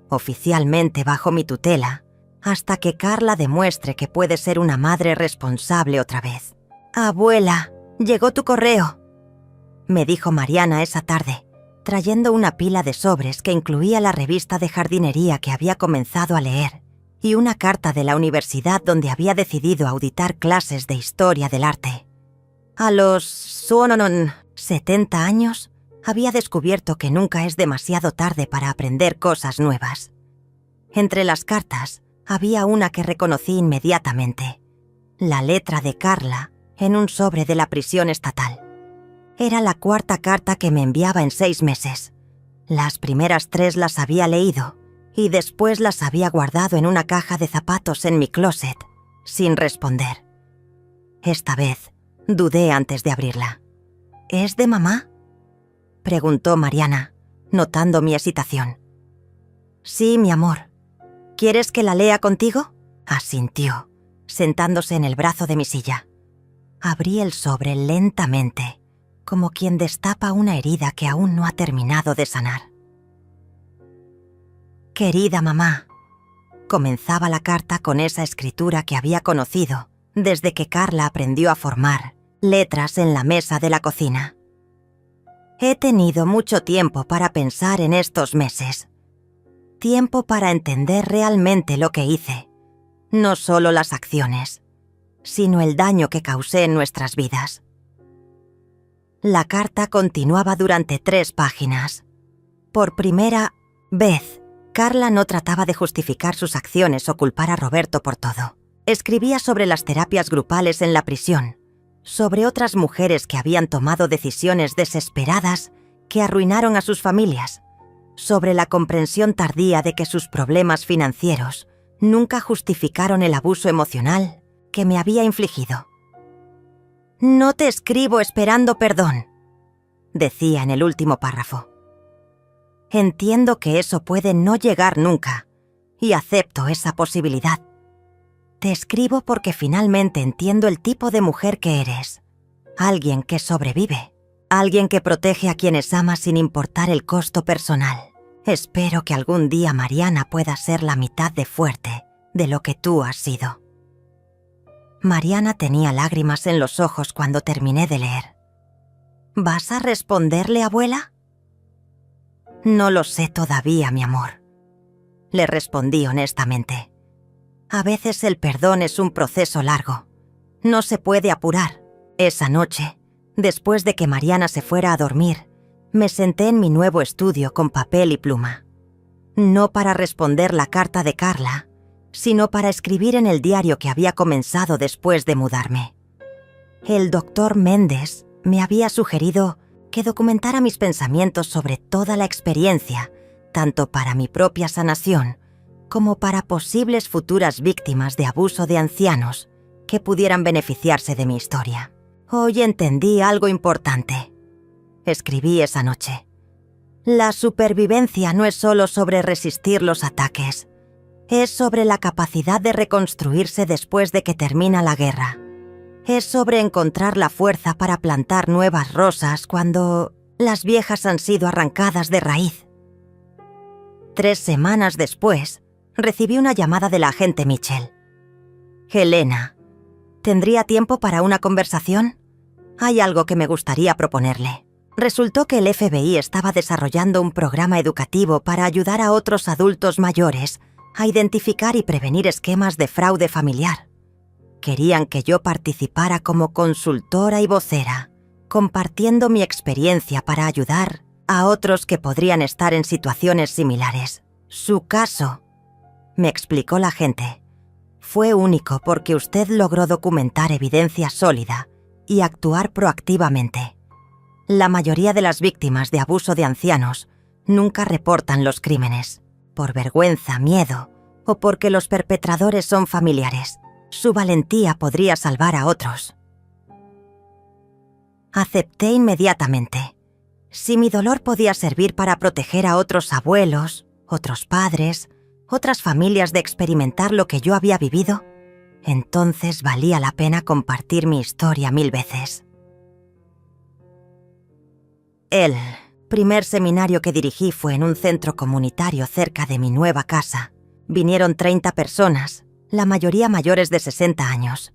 oficialmente bajo mi tutela, hasta que Carla demuestre que puede ser una madre responsable otra vez. «Abuela, llegó tu correo», me dijo Mariana esa tarde, trayendo una pila de sobres que incluía la revista de jardinería que había comenzado a leer y una carta de la universidad donde había decidido auditar clases de historia del arte. A los 70 años, había descubierto que nunca es demasiado tarde para aprender cosas nuevas. Entre las cartas, había una que reconocí inmediatamente: la letra de Carla en un sobre de la prisión estatal. Era la 4ª carta que me enviaba en 6 meses. Las primeras 3 las había leído y después las había guardado en una caja de zapatos en mi closet, sin responder. Esta vez, dudé antes de abrirla. «¿Es de mamá?», preguntó Mariana, notando mi hesitación. «Sí, mi amor. ¿Quieres que la lea contigo?», asintió, sentándose en el brazo de mi silla. Abrí el sobre lentamente, como quien destapa una herida que aún no ha terminado de sanar. «Querida mamá», comenzaba la carta con esa escritura que había conocido desde que Carla aprendió a formar letras en la mesa de la cocina. «He tenido mucho tiempo para pensar en estos meses. Tiempo para entender realmente lo que hice, no solo las acciones, sino el daño que causé en nuestras vidas». La carta continuaba durante 3 páginas. Por primera vez, Carla no trataba de justificar sus acciones o culpar a Roberto por todo. Escribía sobre las terapias grupales en la prisión, sobre otras mujeres que habían tomado decisiones desesperadas que arruinaron a sus familias, sobre la comprensión tardía de que sus problemas financieros nunca justificaron el abuso emocional que me había infligido. «No te escribo esperando perdón», decía en el último párrafo. «Entiendo que eso puede no llegar nunca y acepto esa posibilidad. Te escribo porque finalmente entiendo el tipo de mujer que eres. Alguien que sobrevive. Alguien que protege a quienes ama sin importar el costo personal. Espero que algún día Mariana pueda ser la mitad de fuerte de lo que tú has sido». Mariana tenía lágrimas en los ojos cuando terminé de leer. «¿Vas a responderle, abuela?» «No lo sé todavía, mi amor», le respondí honestamente. «A veces el perdón es un proceso largo. No se puede apurar». Esa noche, después de que Mariana se fuera a dormir, me senté en mi nuevo estudio con papel y pluma. No para responder la carta de Carla, sino para escribir en el diario que había comenzado después de mudarme. El doctor Méndez me había sugerido que documentara mis pensamientos sobre toda la experiencia, tanto para mi propia sanación como para posibles futuras víctimas de abuso de ancianos que pudieran beneficiarse de mi historia. Hoy entendí algo importante. Escribí esa noche. La supervivencia no es solo sobre resistir los ataques. Es sobre la capacidad de reconstruirse después de que termina la guerra. Es sobre encontrar la fuerza para plantar nuevas rosas cuando las viejas han sido arrancadas de raíz. 3 semanas después, recibí una llamada de la agente Mitchell. «Helena, ¿tendría tiempo para una conversación? Hay algo que me gustaría proponerle». Resultó que el FBI estaba desarrollando un programa educativo para ayudar a otros adultos mayores a identificar y prevenir esquemas de fraude familiar. Querían que yo participara como consultora y vocera, compartiendo mi experiencia para ayudar a otros que podrían estar en situaciones similares. Su caso, me explicó la agente, fue único porque usted logró documentar evidencia sólida y actuar proactivamente. La mayoría de las víctimas de abuso de ancianos nunca reportan los crímenes, por vergüenza, miedo o porque los perpetradores son familiares. Su valentía podría salvar a otros. Acepté inmediatamente. Si mi dolor podía servir para proteger a otros abuelos, otros padres, otras familias de experimentar lo que yo había vivido, entonces valía la pena compartir mi historia 1000 veces. El primer seminario que dirigí fue en un centro comunitario cerca de mi nueva casa. Vinieron 30 personas, la mayoría mayores de 60 años,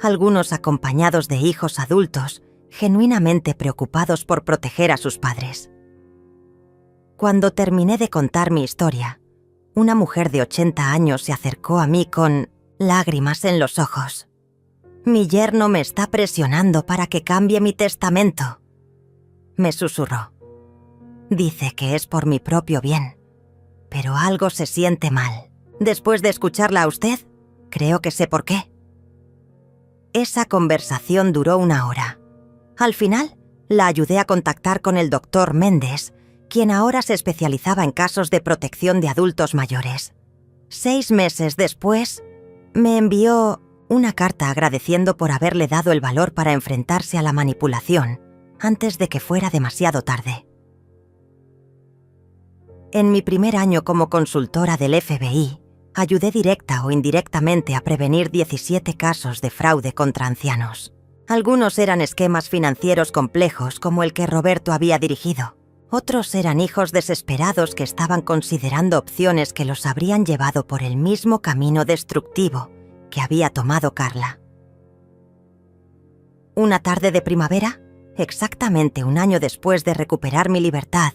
algunos acompañados de hijos adultos, genuinamente preocupados por proteger a sus padres. Cuando terminé de contar mi historia, una mujer de 80 años se acercó a mí con lágrimas en los ojos. «Mi yerno me está presionando para que cambie mi testamento», me susurró. «Dice que es por mi propio bien, pero algo se siente mal. Después de escucharla a usted, creo que sé por qué». Esa conversación duró 1 hora. Al final, la ayudé a contactar con el doctor Méndez, quien ahora se especializaba en casos de protección de adultos mayores. 6 meses después, me envió una carta agradeciendo por haberle dado el valor para enfrentarse a la manipulación antes de que fuera demasiado tarde. En mi primer año como consultora del FBI, ayudé directa o indirectamente a prevenir 17 casos de fraude contra ancianos. Algunos eran esquemas financieros complejos como el que Roberto había dirigido. Otros eran hijos desesperados que estaban considerando opciones que los habrían llevado por el mismo camino destructivo que había tomado Carla. Una tarde de primavera, exactamente 1 año después de recuperar mi libertad,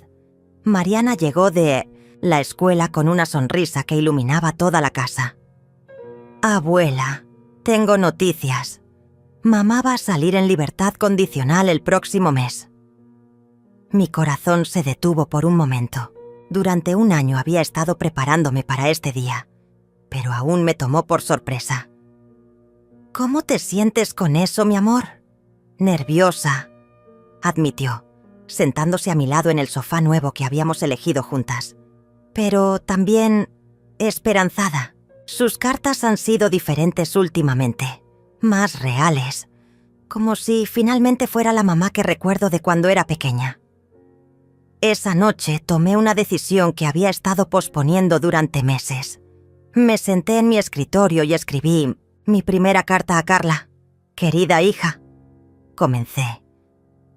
Mariana llegó de la escuela con una sonrisa que iluminaba toda la casa. «Abuela, tengo noticias. Mamá va a salir en libertad condicional el próximo mes». Mi corazón se detuvo por un momento. Durante 1 año había estado preparándome para este día, pero aún me tomó por sorpresa. «¿Cómo te sientes con eso, mi amor?» «Nerviosa», admitió. sentándose a mi lado en el sofá nuevo que habíamos elegido juntas. Pero también esperanzada. Sus cartas han sido diferentes últimamente, más reales, como si finalmente fuera la mamá que recuerdo de cuando era pequeña. Esa noche tomé una decisión que había estado posponiendo durante meses. Me senté en mi escritorio y escribí mi primera carta a Carla. «Querida hija», comencé.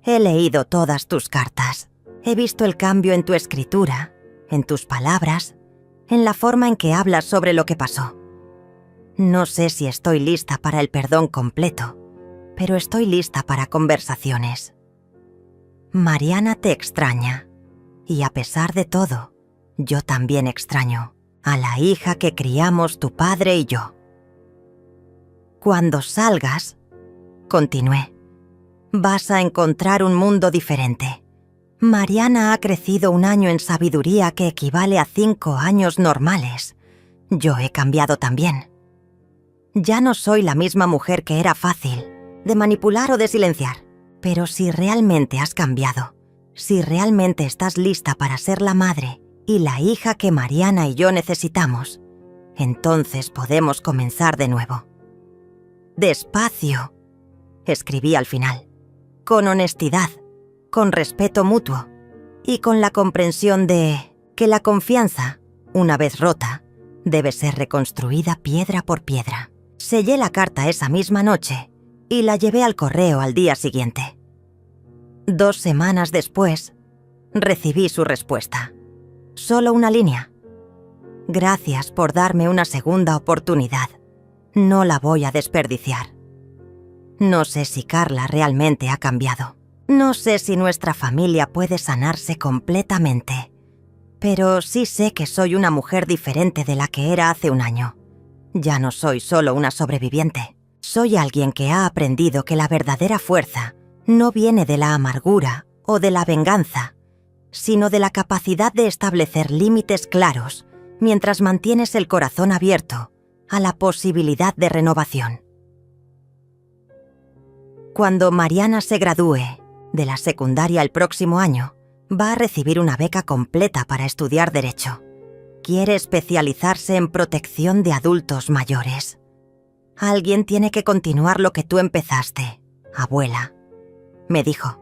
«He leído todas tus cartas. He visto el cambio en tu escritura, en tus palabras, en la forma en que hablas sobre lo que pasó. No sé si estoy lista para el perdón completo, pero estoy lista para conversaciones. Mariana te extraña, y a pesar de todo, yo también extraño a la hija que criamos tu padre y yo. Cuando salgas», continué, «vas a encontrar un mundo diferente. Mariana ha crecido un año en sabiduría que equivale a 5 años normales. Yo he cambiado también. Ya no soy la misma mujer que era fácil de manipular o de silenciar. Pero si realmente has cambiado, si realmente estás lista para ser la madre y la hija que Mariana y yo necesitamos, entonces podemos comenzar de nuevo. Despacio», escribí al final, «con honestidad, con respeto mutuo y con la comprensión de que la confianza, una vez rota, debe ser reconstruida piedra por piedra». Sellé la carta esa misma noche y la llevé al correo al día siguiente. 2 semanas después, recibí su respuesta. Solo una línea. «Gracias por darme una segunda oportunidad. No la voy a desperdiciar». No sé si Carla realmente ha cambiado. No sé si nuestra familia puede sanarse completamente. Pero sí sé que soy una mujer diferente de la que era hace un año. Ya no soy solo una sobreviviente. Soy alguien que ha aprendido que la verdadera fuerza no viene de la amargura o de la venganza, sino de la capacidad de establecer límites claros mientras mantienes el corazón abierto a la posibilidad de renovación. Cuando Mariana se gradúe de la secundaria el próximo año, va a recibir una beca completa para estudiar Derecho. Quiere especializarse en protección de adultos mayores. Alguien tiene que continuar lo que tú empezaste, abuela, me dijo.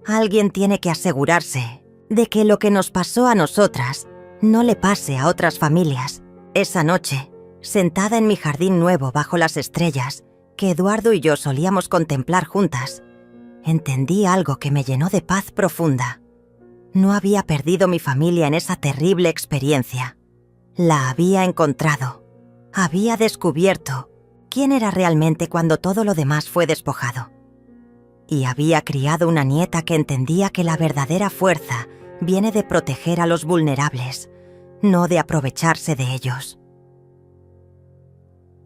Alguien tiene que asegurarse de que lo que nos pasó a nosotras no le pase a otras familias. Esa noche, sentada en mi jardín nuevo bajo las estrellas, que Eduardo y yo solíamos contemplar juntas, entendí algo que me llenó de paz profunda. No había perdido mi familia en esa terrible experiencia. La había encontrado. Había descubierto quién era realmente cuando todo lo demás fue despojado. Y había criado una nieta que entendía que la verdadera fuerza viene de proteger a los vulnerables, no de aprovecharse de ellos.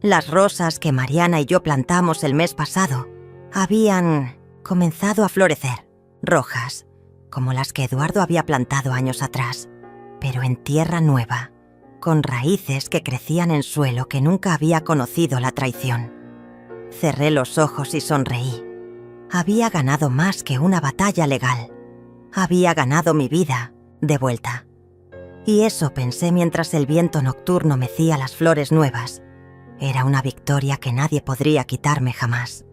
Las rosas que Mariana y yo plantamos el mes pasado habían comenzado a florecer, rojas, como las que Eduardo había plantado años atrás, pero en tierra nueva, con raíces que crecían en suelo que nunca había conocido la traición. Cerré los ojos y sonreí. Había ganado más que una batalla legal. Había ganado mi vida de vuelta. Y eso pensé mientras el viento nocturno mecía las flores nuevas. Era una victoria que nadie podría quitarme jamás.